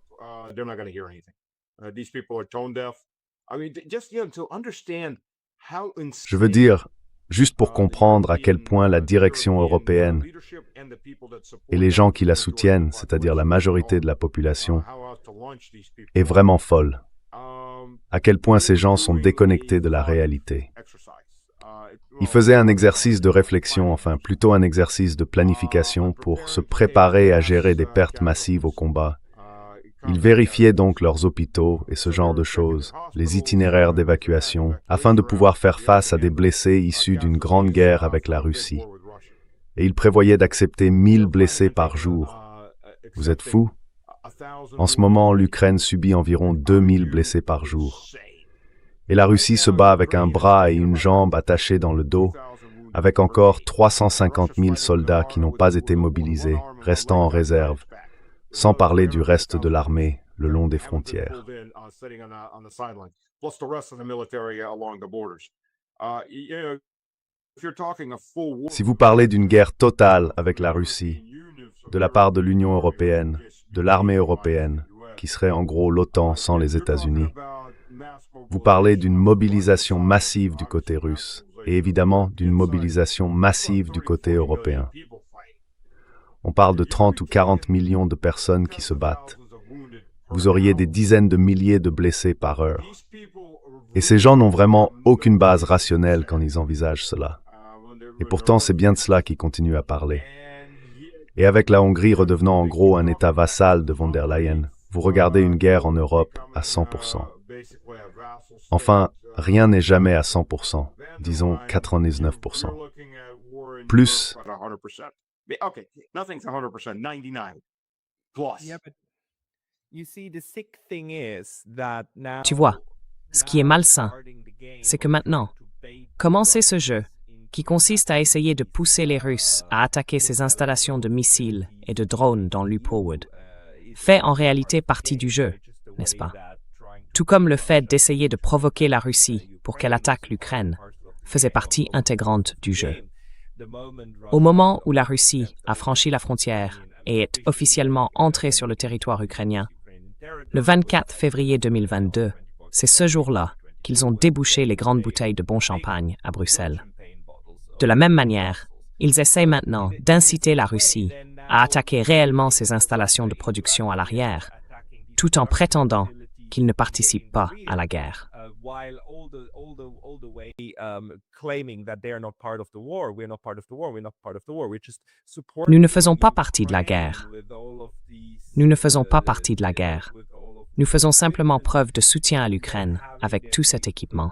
Je veux dire, juste pour comprendre à quel point la direction européenne et les gens qui la soutiennent, c'est-à-dire la majorité de la population, est vraiment folle. À quel point ces gens sont déconnectés de la réalité. Ils faisaient un exercice de réflexion, enfin plutôt un exercice de planification pour se préparer à gérer des pertes massives au combat. Ils vérifiaient donc leurs hôpitaux et ce genre de choses, les itinéraires d'évacuation, afin de pouvoir faire face à des blessés issus d'une grande guerre avec la Russie. Et ils prévoyaient d'accepter 1000 blessés par jour. Vous êtes fous? En ce moment, l'Ukraine subit environ 2000 blessés par jour. Et la Russie se bat avec un bras et une jambe attachés dans le dos, avec encore 350 000 soldats qui n'ont pas été mobilisés, restant en réserve, sans parler du reste de l'armée le long des frontières. Si vous parlez d'une guerre totale avec la Russie, de la part de l'Union européenne, de l'armée européenne, qui serait en gros l'OTAN sans les États-Unis, vous parlez d'une mobilisation massive du côté russe, et évidemment d'une mobilisation massive du côté européen. On parle de 30 ou 40 millions de personnes qui se battent. Vous auriez des dizaines de milliers de blessés par heure. Et ces gens n'ont vraiment aucune base rationnelle quand ils envisagent cela. Et pourtant, c'est bien de cela qu'ils continuent à parler. Et avec la Hongrie redevenant en gros un État vassal de von der Leyen, vous regardez une guerre en Europe à 100%. Enfin, rien n'est jamais à 100%, disons 99%. Plus, tu vois, ce qui est malsain, c'est que maintenant, commencer ce jeu, qui consiste à essayer de pousser les Russes à attaquer ces installations de missiles et de drones dans l'Upowood, fait en réalité partie du jeu, n'est-ce pas? Tout comme le fait d'essayer de provoquer la Russie pour qu'elle attaque l'Ukraine faisait partie intégrante du jeu. Au moment où la Russie a franchi la frontière et est officiellement entrée sur le territoire ukrainien, le 24 février 2022, c'est ce jour-là qu'ils ont débouché les grandes bouteilles de bon champagne à Bruxelles. De la même manière, ils essayent maintenant d'inciter la Russie à attaquer réellement ses installations de production à l'arrière, tout en prétendant qu'ils ne participent pas à la guerre. Nous ne faisons pas partie de la guerre. Nous ne faisons pas partie de la guerre. Nous faisons simplement preuve de soutien à l'Ukraine avec tout cet équipement.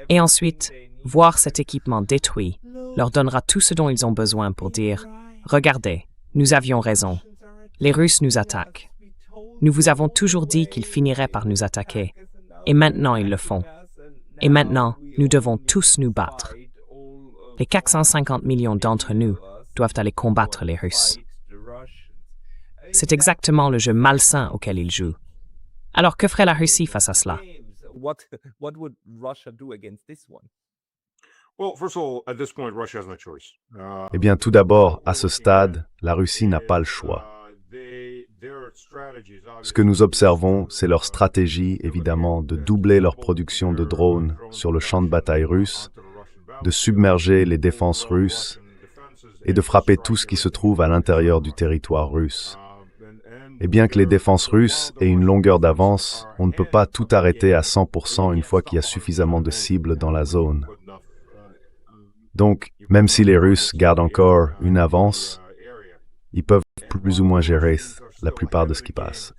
Et ensuite, voir cet équipement détruit leur donnera tout ce dont ils ont besoin pour dire « Regardez, nous avions raison. Les Russes nous attaquent. Nous vous avons toujours dit qu'ils finiraient par nous attaquer. Et maintenant, ils le font. Et maintenant, nous devons tous nous battre. Les 450 millions d'entre nous doivent aller combattre les Russes. C'est exactement le jeu malsain auquel ils jouent. Alors que ferait la Russie face à cela? Eh bien, tout d'abord, à ce stade, la Russie n'a pas le choix. Ce que nous observons, c'est leur stratégie, évidemment, de doubler leur production de drones sur le champ de bataille russe, de submerger les défenses russes et de frapper tout ce qui se trouve à l'intérieur du territoire russe. Et bien que les défenses russes aient une longueur d'avance, on ne peut pas tout arrêter à 100% une fois qu'il y a suffisamment de cibles dans la zone. Donc, même si les Russes gardent encore une avance, ils peuvent plus ou moins gérer la plupart de ce qui passe.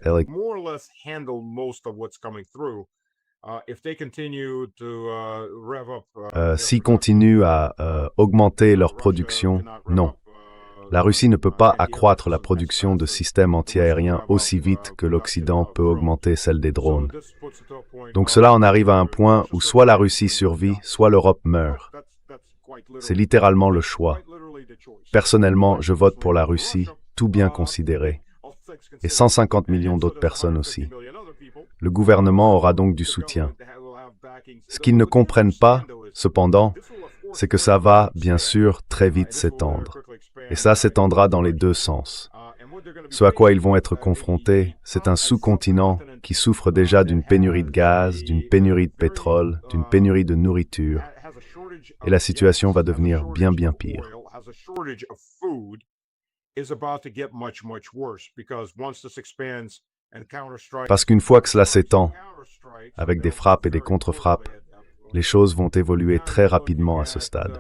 S'ils continuent à augmenter leur production, non. La Russie ne peut pas accroître la production de systèmes antiaériens aussi vite que l'Occident peut augmenter celle des drones. Donc cela en arrive à un point où soit la Russie survit, soit l'Europe meurt. C'est littéralement le choix. Personnellement, je vote pour la Russie, tout bien considéré. Et 150 millions d'autres personnes aussi. Le gouvernement aura donc du soutien. Ce qu'ils ne comprennent pas, cependant, c'est que ça va, bien sûr, très vite s'étendre. Et ça s'étendra dans les deux sens. Ce à quoi ils vont être confrontés, c'est un sous-continent qui souffre déjà d'une pénurie de gaz, d'une pénurie de pétrole, d'une pénurie de nourriture. Et la situation va devenir bien pire. Parce qu'une fois que cela s'étend, avec des frappes et des contre-frappes, les choses vont évoluer très rapidement à ce stade.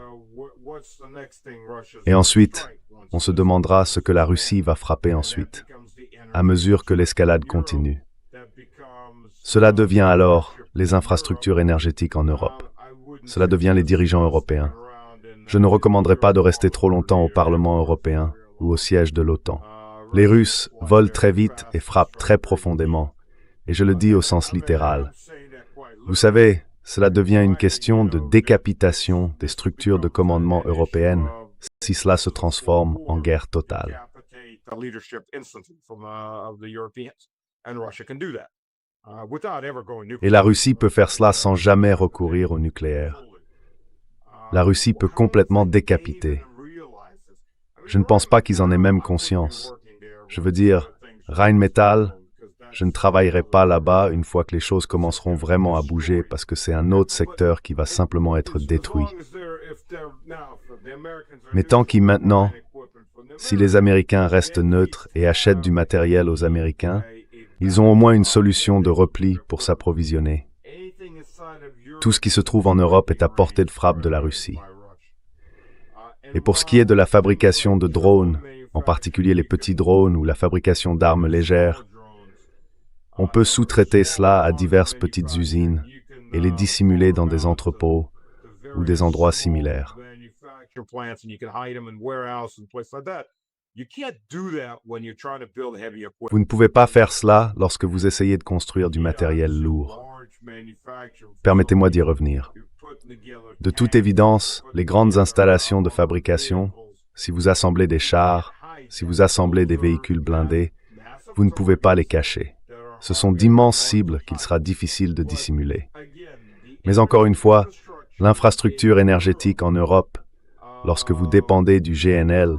Et ensuite, on se demandera ce que la Russie va frapper ensuite, à mesure que l'escalade continue. Cela devient alors les infrastructures énergétiques en Europe. Cela devient les dirigeants européens. Je ne recommanderais pas de rester trop longtemps au Parlement européen ou au siège de l'OTAN. Les Russes volent très vite et frappent très profondément, et je le dis au sens littéral. Vous savez, cela devient une question de décapitation des structures de commandement européennes si cela se transforme en guerre totale. Et la Russie peut faire cela sans jamais recourir au nucléaire. La Russie peut complètement décapiter. Je ne pense pas qu'ils en aient même conscience. Je veux dire, Rheinmetall, je ne travaillerai pas là-bas une fois que les choses commenceront vraiment à bouger parce que c'est un autre secteur qui va simplement être détruit. Mais tant qu'il maintenant, si les Américains restent neutres et achètent du matériel aux Américains, ils ont au moins une solution de repli pour s'approvisionner. Tout ce qui se trouve en Europe est à portée de frappe de la Russie. Et pour ce qui est de la fabrication de drones, en particulier les petits drones ou la fabrication d'armes légères, on peut sous-traiter cela à diverses petites usines et les dissimuler dans des entrepôts ou des endroits similaires. Vous ne pouvez pas faire cela lorsque vous essayez de construire du matériel lourd. Permettez-moi d'y revenir. De toute évidence, les grandes installations de fabrication, si vous assemblez des chars, si vous assemblez des véhicules blindés, vous ne pouvez pas les cacher. Ce sont d'immenses cibles qu'il sera difficile de dissimuler. Mais encore une fois, l'infrastructure énergétique en Europe, lorsque vous dépendez du GNL,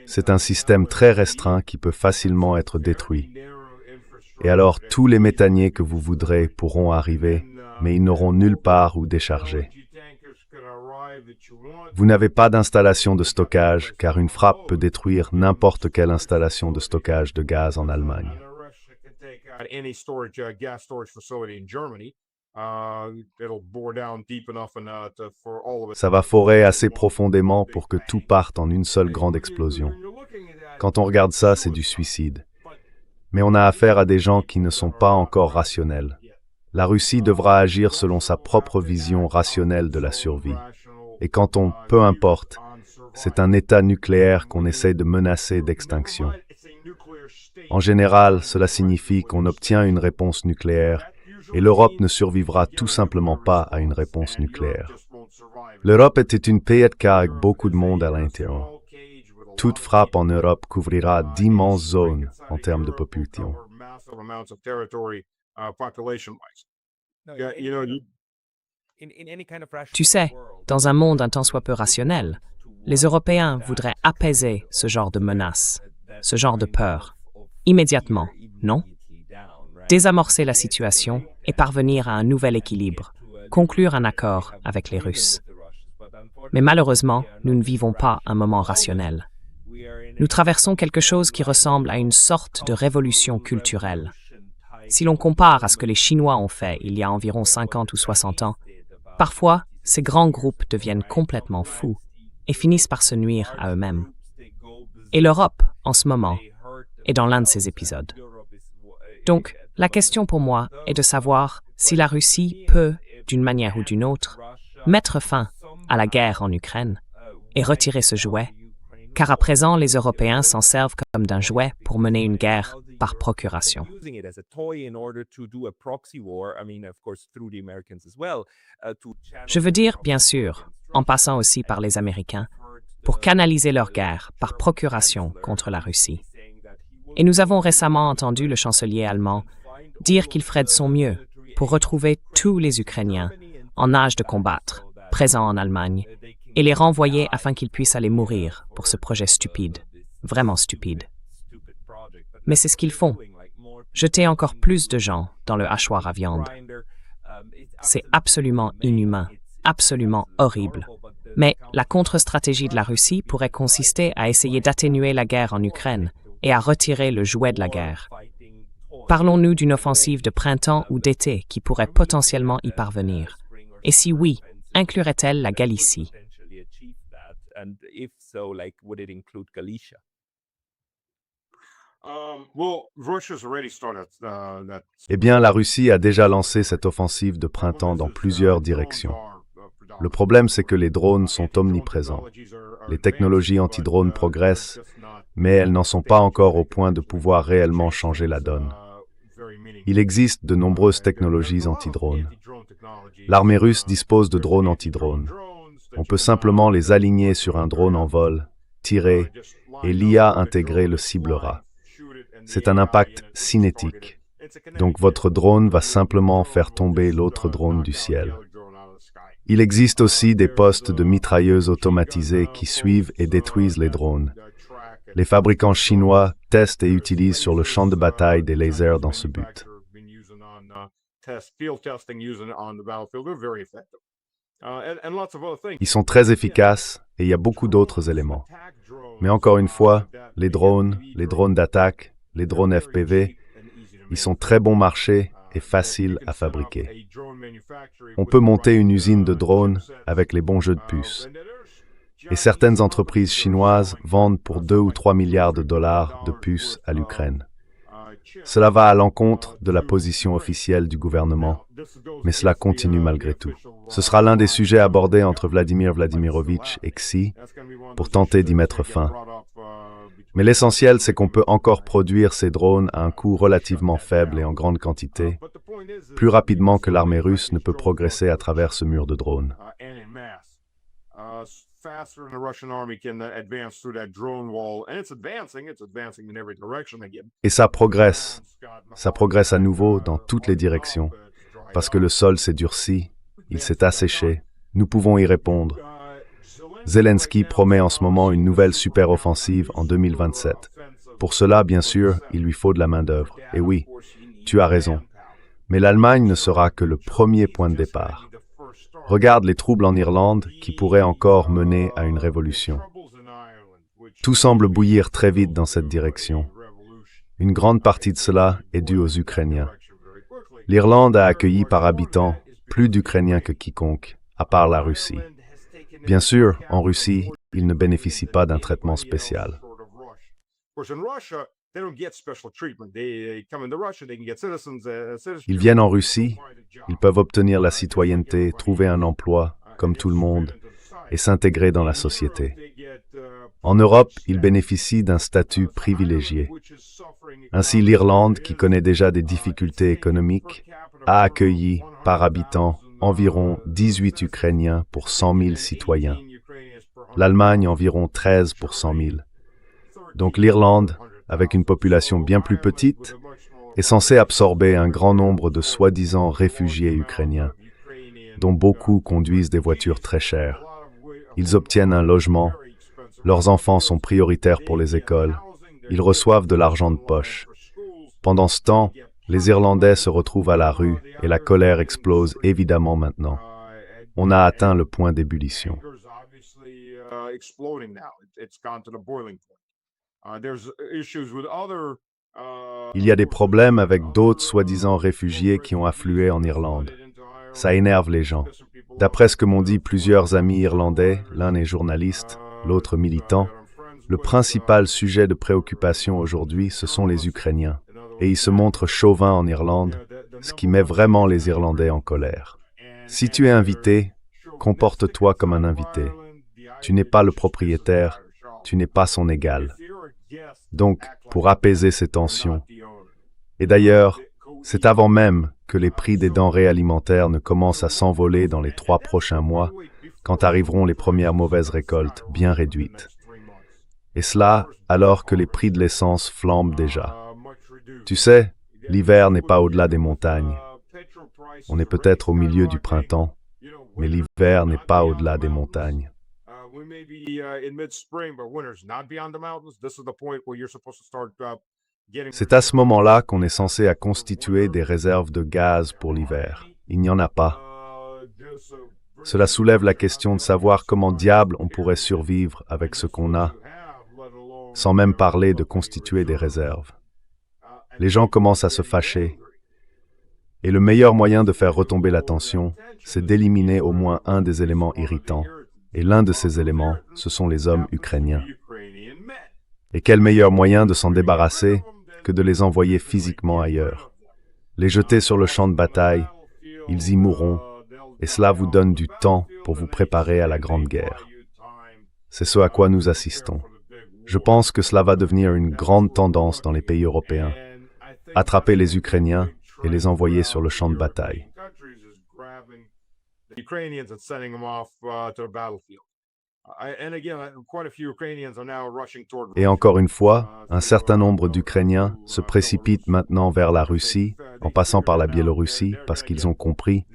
c'est un système très restreint qui peut facilement être détruit. Et alors, tous les méthaniers que vous voudrez pourront arriver, mais ils n'auront nulle part où décharger. Vous n'avez pas d'installation de stockage, car une frappe peut détruire n'importe quelle installation de stockage de gaz en Allemagne. Ça va forer assez profondément pour que tout parte en une seule grande explosion. Quand on regarde ça, c'est du suicide. Mais on a affaire à des gens qui ne sont pas encore rationnels. La Russie devra agir selon sa propre vision rationnelle de la survie. Et quand on, peu importe, c'est un État nucléaire qu'on essaie de menacer d'extinction. En général, cela signifie qu'on obtient une réponse nucléaire et l'Europe ne survivra tout simplement pas à une réponse nucléaire. L'Europe était une pays avec beaucoup de monde à l'intérieur. Toute frappe en Europe couvrira d'immenses zones en termes de population. Tu sais, dans un monde un tant soit peu rationnel, les Européens voudraient apaiser ce genre de menace, ce genre de peur, immédiatement, non? Désamorcer la situation et parvenir à un nouvel équilibre, conclure un accord avec les Russes. Mais malheureusement, nous ne vivons pas un moment rationnel. Nous traversons quelque chose qui ressemble à une sorte de révolution culturelle. Si l'on compare à ce que les Chinois ont fait il y a environ 50 ou 60 ans, parfois, ces grands groupes deviennent complètement fous et finissent par se nuire à eux-mêmes. Et l'Europe, en ce moment, est dans l'un de ces épisodes. Donc, la question pour moi est de savoir si la Russie peut, d'une manière ou d'une autre, mettre fin à la guerre en Ukraine et retirer ce jouet, car à présent, les Européens s'en servent comme d'un jouet pour mener une guerre par procuration. Je veux dire, bien sûr, en passant aussi par les Américains, pour canaliser leur guerre par procuration contre la Russie. Et nous avons récemment entendu le chancelier allemand dire qu'il ferait de son mieux pour retrouver tous les Ukrainiens en âge de combattre, présents en Allemagne, et les renvoyer afin qu'ils puissent aller mourir pour ce projet stupide, vraiment stupide. Mais c'est ce qu'ils font, jeter encore plus de gens dans le hachoir à viande. C'est absolument inhumain, absolument horrible. Mais la contre-stratégie de la Russie pourrait consister à essayer d'atténuer la guerre en Ukraine et à retirer le jouet de la guerre. Parlons-nous d'une offensive de printemps ou d'été qui pourrait potentiellement y parvenir? Et si oui, inclurait-elle la Galicie? Eh bien, la Russie a déjà lancé cette offensive de printemps dans plusieurs directions. Le problème, c'est que les drones sont omniprésents. Les technologies anti-drones progressent, mais elles n'en sont pas encore au point de pouvoir réellement changer la donne. Il existe de nombreuses technologies anti-drones. L'armée russe dispose de drones anti-drones. On peut simplement les aligner sur un drone en vol, tirer, et l'IA intégrée le ciblera. C'est un impact cinétique. Donc votre drone va simplement faire tomber l'autre drone du ciel. Il existe aussi des postes de mitrailleuses automatisées qui suivent et détruisent les drones. Les fabricants chinois testent et utilisent sur le champ de bataille des lasers dans ce but. Ils sont très efficaces et il y a beaucoup d'autres éléments. Mais encore une fois, les drones d'attaque, les drones FPV, ils sont très bon marché et faciles à fabriquer. On peut monter une usine de drones avec les bons jeux de puces. Et certaines entreprises chinoises vendent pour 2 ou 3 milliards de dollars de puces à l'Ukraine. Cela va à l'encontre de la position officielle du gouvernement, mais cela continue malgré tout. Ce sera l'un des sujets abordés entre Vladimir Vladimirovitch et Xi pour tenter d'y mettre fin. Mais l'essentiel, c'est qu'on peut encore produire ces drones à un coût relativement faible et en grande quantité, plus rapidement que l'armée russe ne peut progresser à travers ce mur de drones. Et ça progresse à nouveau dans toutes les directions, parce que le sol s'est durci, il s'est asséché, nous pouvons y répondre. Zelensky promet en ce moment une nouvelle super-offensive en 2027. Pour cela, bien sûr, il lui faut de la main-d'œuvre. Et oui, tu as raison. Mais l'Allemagne ne sera que le premier point de départ. Regarde les troubles en Irlande qui pourraient encore mener à une révolution. Tout semble bouillir très vite dans cette direction. Une grande partie de cela est due aux Ukrainiens. L'Irlande a accueilli par habitant plus d'Ukrainiens que quiconque, à part la Russie. Bien sûr, en Russie, ils ne bénéficient pas d'un traitement spécial. Ils viennent en Russie, ils peuvent obtenir la citoyenneté, trouver un emploi, comme tout le monde, et s'intégrer dans la société. En Europe, ils bénéficient d'un statut privilégié. Ainsi, l'Irlande, qui connaît déjà des difficultés économiques, a accueilli, par habitant, environ 18 Ukrainiens pour 100 000 citoyens. L'Allemagne environ 13 pour 100 000. Donc l'Irlande, avec une population bien plus petite, est censée absorber un grand nombre de soi-disant réfugiés ukrainiens, dont beaucoup conduisent des voitures très chères. Ils obtiennent un logement, leurs enfants sont prioritaires pour les écoles, ils reçoivent de l'argent de poche. Pendant ce temps, les Irlandais se retrouvent à la rue et la colère explose évidemment maintenant. On a atteint le point d'ébullition. Il y a des problèmes avec d'autres soi-disant réfugiés qui ont afflué en Irlande. Ça énerve les gens. D'après ce que m'ont dit plusieurs amis irlandais, l'un est journaliste, l'autre militant, le principal sujet de préoccupation aujourd'hui, ce sont les Ukrainiens. Et ils se montrent chauvins en Irlande, ce qui met vraiment les Irlandais en colère. Si tu es invité, comporte-toi comme un invité. Tu n'es pas le propriétaire, tu n'es pas son égal. Donc, pour apaiser ces tensions, et d'ailleurs, c'est avant même que les prix des denrées alimentaires ne commencent à s'envoler dans les 3 prochains mois, quand arriveront les premières mauvaises récoltes, bien réduites. Et cela alors que les prix de l'essence flambent déjà. Tu sais, l'hiver n'est pas au-delà des montagnes. On est peut-être au milieu du printemps, mais l'hiver n'est pas au-delà des montagnes. C'est à ce moment-là qu'on est censé à constituer des réserves de gaz pour l'hiver. Il n'y en a pas. Cela soulève la question de savoir comment diable on pourrait survivre avec ce qu'on a, sans même parler de constituer des réserves. Les gens commencent à se fâcher. Et le meilleur moyen de faire retomber la tension, c'est d'éliminer au moins un des éléments irritants. Et l'un de ces éléments, ce sont les hommes ukrainiens. Et quel meilleur moyen de s'en débarrasser que de les envoyer physiquement ailleurs. Les jeter sur le champ de bataille, ils y mourront, et cela vous donne du temps pour vous préparer à la Grande Guerre. C'est ce à quoi nous assistons. Je pense que cela va devenir une grande tendance dans les pays européens. Attraper les Ukrainiens et les envoyer sur le champ de bataille. Et encore une fois, un certain nombre d'Ukrainiens se précipitent maintenant vers la Russie, en passant par la Biélorussie, parce qu'ils ont compris.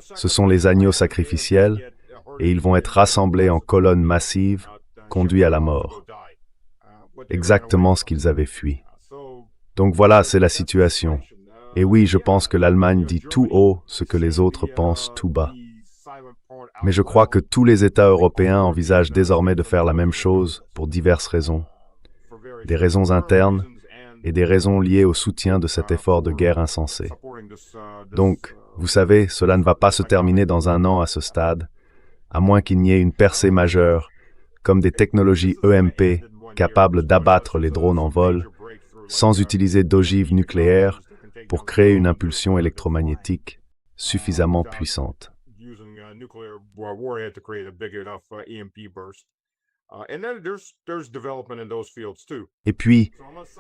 Ce sont les agneaux sacrificiels, et ils vont être rassemblés en colonnes massives, conduits à la mort. Exactement ce qu'ils avaient fui. Donc voilà, c'est la situation. Et oui, je pense que l'Allemagne dit tout haut ce que les autres pensent tout bas. Mais je crois que tous les États européens envisagent désormais de faire la même chose pour diverses raisons. Des raisons internes et des raisons liées au soutien de cet effort de guerre insensé. Donc, vous savez, cela ne va pas se terminer dans un an à ce stade, à moins qu'il n'y ait une percée majeure, comme des technologies EMP capables d'abattre les drones en vol, sans utiliser d'ogives nucléaires pour créer une impulsion électromagnétique suffisamment puissante. Et puis,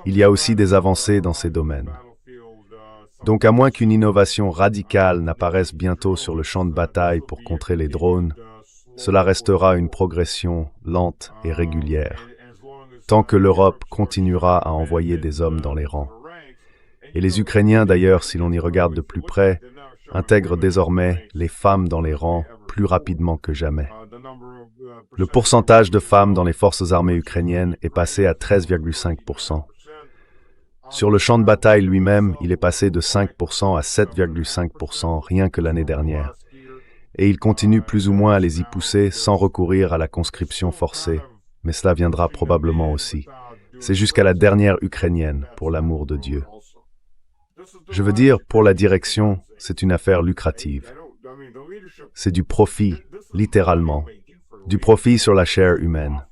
il y a aussi des avancées dans ces domaines. Donc, à moins qu'une innovation radicale n'apparaisse bientôt sur le champ de bataille pour contrer les drones, cela restera une progression lente et régulière, tant que l'Europe continuera à envoyer des hommes dans les rangs. Et les Ukrainiens, d'ailleurs, si l'on y regarde de plus près, intègrent désormais les femmes dans les rangs plus rapidement que jamais. Le pourcentage de femmes dans les forces armées ukrainiennes est passé à 13,5%. Sur le champ de bataille lui-même, il est passé de 5% à 7,5% rien que l'année dernière. Et il continue plus ou moins à les y pousser sans recourir à la conscription forcée, mais cela viendra probablement aussi. C'est jusqu'à la dernière Ukrainienne, pour l'amour de Dieu. Je veux dire, pour la direction, c'est une affaire lucrative. C'est du profit, littéralement. Du profit sur la chair humaine.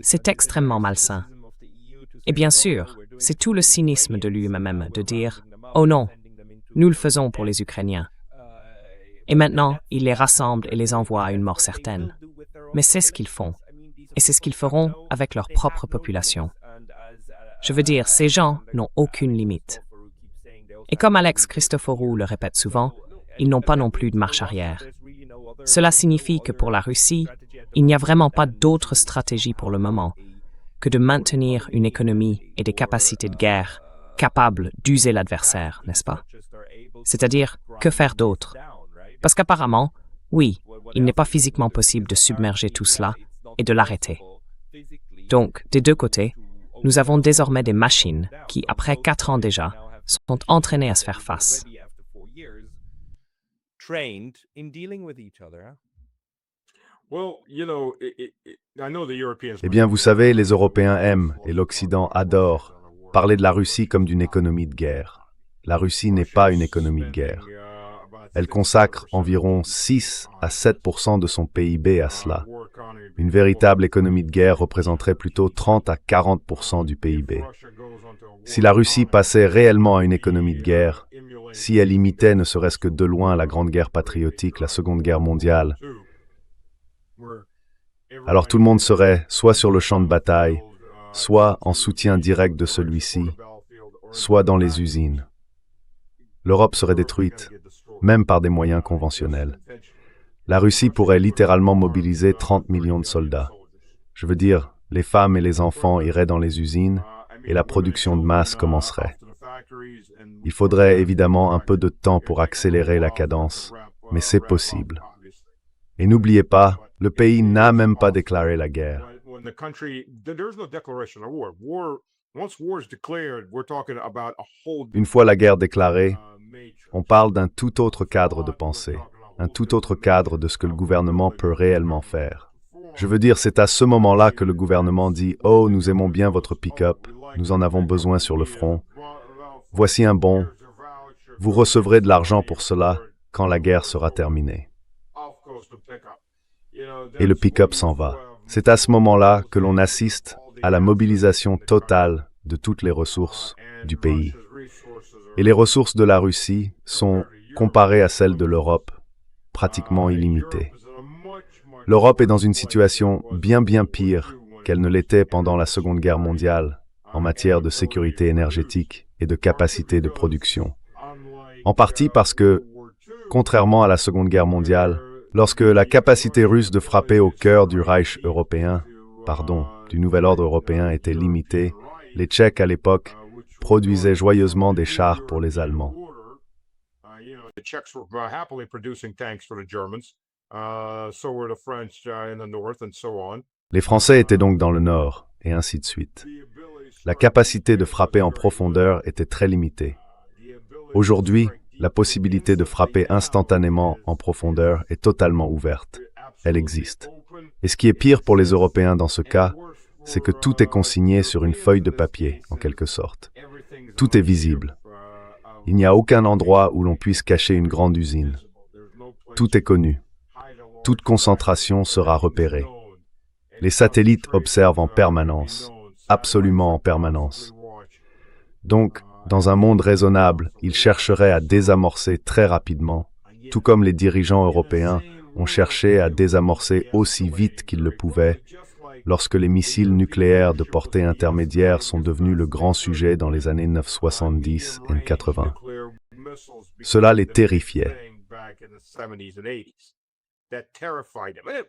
C'est extrêmement malsain. Et bien sûr, c'est tout le cynisme de l'UE de dire « Oh non, nous le faisons pour les Ukrainiens ». Et maintenant, ils les rassemblent et les envoient à une mort certaine. Mais c'est ce qu'ils font. Et c'est ce qu'ils feront avec leur propre population. Je veux dire, ces gens n'ont aucune limite. Et comme Alex Christoforou le répète souvent, ils n'ont pas non plus de marche arrière. Cela signifie que pour la Russie, il n'y a vraiment pas d'autre stratégie pour le moment que de maintenir une économie et des capacités de guerre capables d'user l'adversaire, n'est-ce pas? C'est-à-dire, que faire d'autre? Parce qu'apparemment, oui, il n'est pas physiquement possible de submerger tout cela et de l'arrêter. Donc, des deux côtés, nous avons désormais des machines qui, après 4 ans déjà, sont entraînées à se faire face. Eh bien, vous savez, les Européens aiment, et l'Occident adore, parler de la Russie comme d'une économie de guerre. La Russie n'est pas une économie de guerre. Elle consacre environ 6 à 7% de son PIB à cela. Une véritable économie de guerre représenterait plutôt 30 à 40% du PIB. Si la Russie passait réellement à une économie de guerre, si elle imitait ne serait-ce que de loin la Grande Guerre patriotique, la Seconde Guerre mondiale, alors tout le monde serait soit sur le champ de bataille, soit en soutien direct de celui-ci, soit dans les usines. L'Europe serait détruite, même par des moyens conventionnels. La Russie pourrait littéralement mobiliser 30 millions de soldats. Je veux dire, les femmes et les enfants iraient dans les usines et la production de masse commencerait. Il faudrait évidemment un peu de temps pour accélérer la cadence, mais c'est possible. Et n'oubliez pas, le pays n'a même pas déclaré la guerre. Une fois la guerre déclarée, on parle d'un tout autre cadre de pensée, un tout autre cadre de ce que le gouvernement peut réellement faire. Je veux dire, c'est à ce moment-là que le gouvernement dit « Oh, nous aimons bien votre pick-up, nous en avons besoin sur le front. Voici un bon. Vous recevrez de l'argent pour cela quand la guerre sera terminée. » Et le pick-up s'en va. C'est à ce moment-là que l'on assiste à la mobilisation totale de toutes les ressources du pays. Et les ressources de la Russie sont, comparées à celles de l'Europe, pratiquement illimitées. L'Europe est dans une situation bien pire qu'elle ne l'était pendant la Seconde Guerre mondiale en matière de sécurité énergétique et de capacité de production. En partie parce que, contrairement à la Seconde Guerre mondiale, lorsque la capacité russe de frapper au cœur du Reich européen, du nouvel ordre européen était limitée, les Tchèques à l'époque produisaient joyeusement des chars pour les Allemands. Les Français étaient donc dans le nord, et ainsi de suite. La capacité de frapper en profondeur était très limitée. Aujourd'hui, la possibilité de frapper instantanément en profondeur est totalement ouverte. Elle existe. Et ce qui est pire pour les Européens dans ce cas, c'est que tout est consigné sur une feuille de papier, en quelque sorte. Tout est visible. Il n'y a aucun endroit où l'on puisse cacher une grande usine. Tout est connu. Toute concentration sera repérée. Les satellites observent en permanence, absolument en permanence. Donc, dans un monde raisonnable, ils chercheraient à désamorcer très rapidement, tout comme les dirigeants européens ont cherché à désamorcer aussi vite qu'ils le pouvaient, lorsque les missiles nucléaires de portée intermédiaire sont devenus le grand sujet dans les années 1970 et 80. Cela les terrifiait.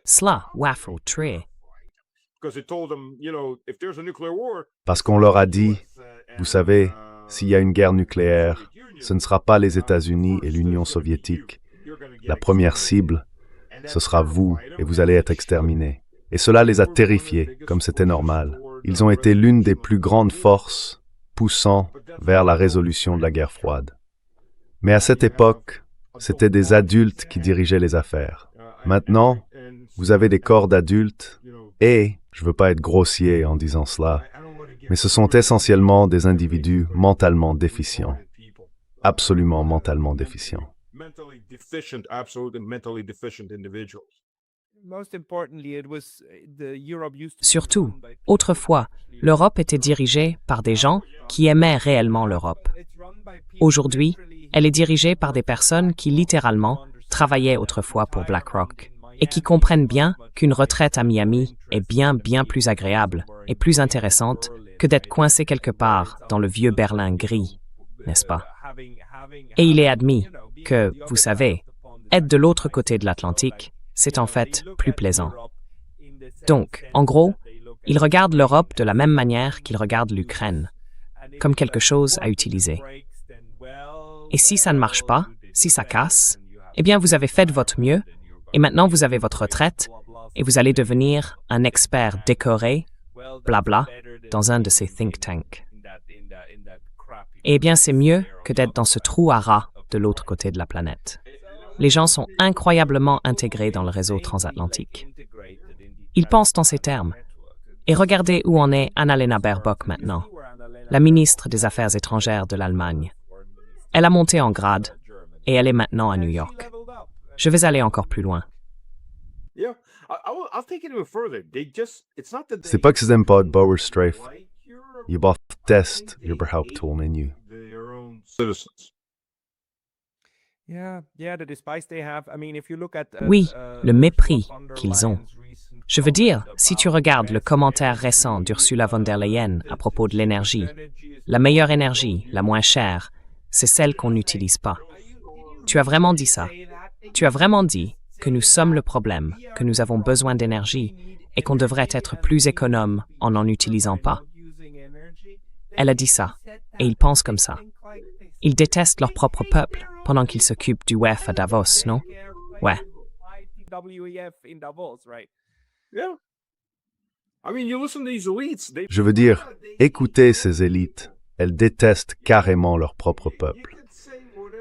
Cela, waffle très. Parce qu'on leur a dit, vous savez, s'il y a une guerre nucléaire, ce ne sera pas les États-Unis et l'Union soviétique. La première cible, ce sera vous, et vous allez être exterminés. Et cela les a terrifiés, comme c'était normal. Ils ont été l'une des plus grandes forces poussant vers la résolution de la guerre froide. Mais à cette époque, c'était des adultes qui dirigeaient les affaires. Maintenant, vous avez des corps d'adultes et, je ne veux pas être grossier en disant cela, mais ce sont essentiellement des individus mentalement déficients. Absolument mentalement déficients. Surtout, autrefois, l'Europe était dirigée par des gens qui aimaient réellement l'Europe. Aujourd'hui, elle est dirigée par des personnes qui littéralement travaillaient autrefois pour BlackRock et qui comprennent bien qu'une retraite à Miami est bien plus agréable et plus intéressante que d'être coincé quelque part dans le vieux Berlin gris, n'est-ce pas? Et il est admis que, vous savez, être de l'autre côté de l'Atlantique, c'est en fait plus plaisant. Donc, en gros, ils regardent l'Europe de la même manière qu'ils regardent l'Ukraine, comme quelque chose à utiliser. Et si ça ne marche pas, si ça casse, eh bien vous avez fait de votre mieux, et maintenant vous avez votre retraite, et vous allez devenir un expert décoré, blabla, dans un de ces think tanks. Et eh bien c'est mieux que d'être dans ce trou à rats de l'autre côté de la planète. Les gens sont incroyablement intégrés dans le réseau transatlantique. Ils pensent en ces termes. Et regardez où en est Annalena Baerbock maintenant, la ministre des Affaires étrangères de l'Allemagne. Elle a monté en grade et elle est maintenant à New York. Je vais aller encore plus loin. C'est pas que j'aime pas Bauer Strafe. Je déteste überhaupt menu. Oui, le mépris qu'ils ont. Je veux dire, si tu regardes le commentaire récent d'Ursula von der Leyen à propos de l'énergie, la meilleure énergie, la moins chère, c'est celle qu'on n'utilise pas. Tu as vraiment dit ça. Tu as vraiment dit que nous sommes le problème, que nous avons besoin d'énergie et qu'on devrait être plus économe en n'en utilisant pas. Elle a dit ça, et ils pensent comme ça. Ils détestent leur propre peuple pendant qu'ils s'occupent du WEF à Davos, non? Ouais. Je veux dire, écoutez ces élites. Elles détestent carrément leur propre peuple.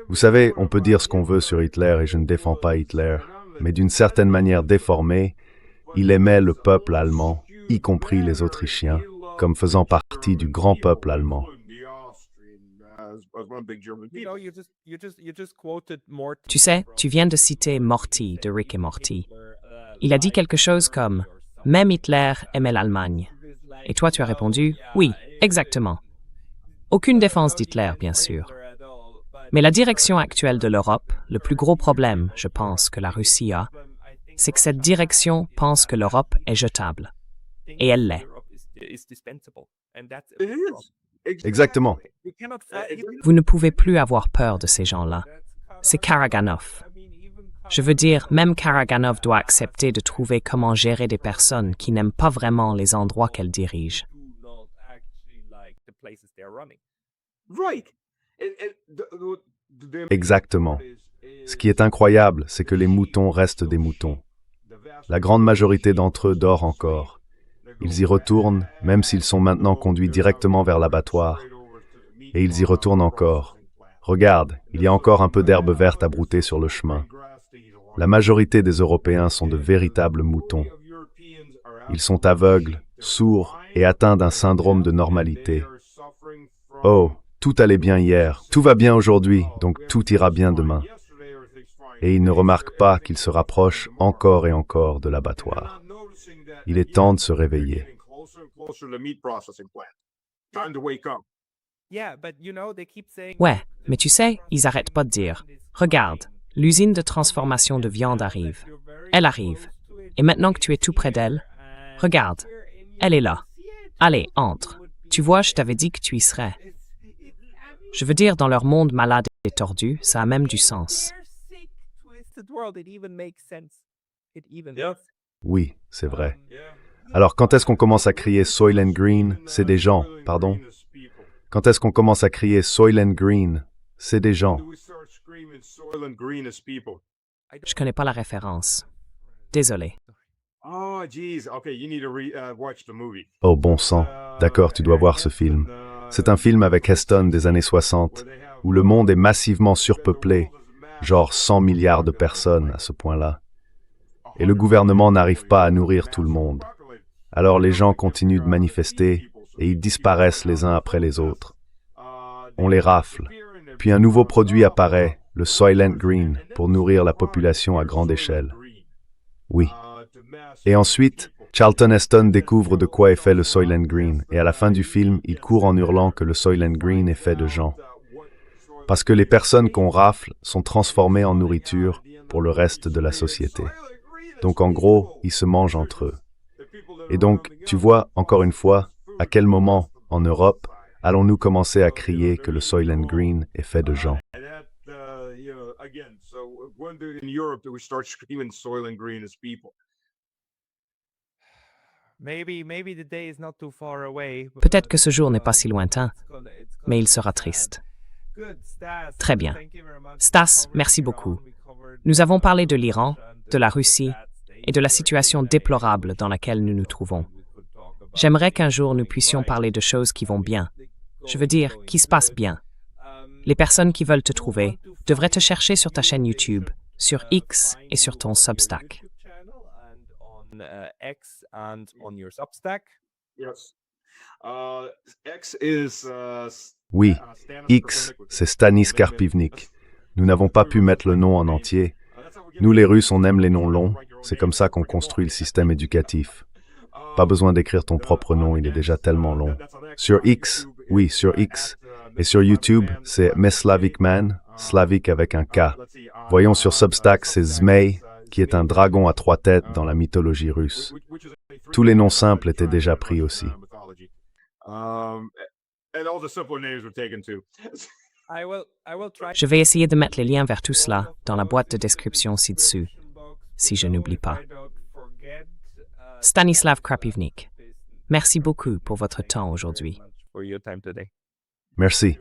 Vous savez, on peut dire ce qu'on veut sur Hitler et je ne défends pas Hitler, mais d'une certaine manière déformée, il aimait le peuple allemand, y compris les Autrichiens, comme faisant partie du grand peuple allemand. Tu sais, tu viens de citer Morty de Rick et Morty. Il a dit quelque chose comme « Même Hitler aimait l'Allemagne ». Et toi, tu as répondu « Oui, exactement ». Aucune défense d'Hitler, bien sûr. Mais la direction actuelle de l'Europe, le plus gros problème, je pense, que la Russie a, c'est que cette direction pense que l'Europe est jetable. Et elle l'est. Exactement. Vous ne pouvez plus avoir peur de ces gens-là. C'est Karaganov. Je veux dire, même Karaganov doit accepter de trouver comment gérer des personnes qui n'aiment pas vraiment les endroits qu'elle dirige. Exactement. Ce qui est incroyable, c'est que les moutons restent des moutons. La grande majorité d'entre eux dort encore. Ils y retournent, même s'ils sont maintenant conduits directement vers l'abattoir. Et ils y retournent encore. Regarde, il y a encore un peu d'herbe verte à brouter sur le chemin. La majorité des Européens sont de véritables moutons. Ils sont aveugles, sourds et atteints d'un syndrome de normalité. Oh, tout allait bien hier, tout va bien aujourd'hui, donc tout ira bien demain. Et ils ne remarquent pas qu'ils se rapprochent encore et encore de l'abattoir. Il est temps de se réveiller. Ouais, mais tu sais, ils n'arrêtent pas de dire « Regarde, l'usine de transformation de viande arrive. Elle arrive. Et maintenant que tu es tout près d'elle, regarde, elle est là. Allez, entre. Tu vois, je t'avais dit que tu y serais. » Je veux dire, dans leur monde malade et tordu, ça a même du sens. Oui, c'est vrai. Alors, quand est-ce qu'on commence à crier « Soylent Green », c'est des gens, pardon? Quand est-ce qu'on commence à crier « Soylent Green », c'est des gens? Je connais pas la référence. Désolé. Oh bon sang. D'accord, tu dois voir ce film. C'est un film avec Heston des années 60, où le monde est massivement surpeuplé, genre 100 milliards de personnes à ce point-là. Et le gouvernement n'arrive pas à nourrir tout le monde. Alors les gens continuent de manifester et ils disparaissent les uns après les autres. On les rafle. Puis un nouveau produit apparaît, le Soylent Green, pour nourrir la population à grande échelle. Oui. Et ensuite, Charlton Heston découvre de quoi est fait le Soylent Green, et à la fin du film, il court en hurlant que le Soylent Green est fait de gens. Parce que les personnes qu'on rafle sont transformées en nourriture pour le reste de la société. Donc en gros, ils se mangent entre eux. Et donc, tu vois, encore une fois, à quel moment en Europe, allons-nous commencer à crier que le Soylent Green est fait de gens? Peut-être que ce jour n'est pas si lointain, mais il sera triste. Très bien. Stas, merci beaucoup. Nous avons parlé de l'Iran, de la Russie et de la situation déplorable dans laquelle nous nous trouvons. J'aimerais qu'un jour nous puissions parler de choses qui vont bien. Je veux dire, qui se passent bien. Les personnes qui veulent te trouver devraient te chercher sur ta chaîne YouTube, sur X et sur ton Substack. Oui, X, c'est Stanis Karpivnik. Nous n'avons pas pu mettre le nom en entier. Nous, les Russes, on aime les noms longs. C'est comme ça qu'on construit le système éducatif. Pas besoin d'écrire ton propre nom, il est déjà tellement long. Sur X, oui, sur X. Et sur YouTube, c'est Meslavik Man, slavique avec un K. Voyons sur Substack, c'est Zmei, qui est un dragon à 3 têtes dans la mythologie russe. Tous les noms simples étaient déjà pris aussi. Je vais essayer de mettre les liens vers tout cela dans la boîte de description ci-dessus, si je n'oublie pas. Stanislav Krapivnik, merci beaucoup pour votre temps aujourd'hui. Merci.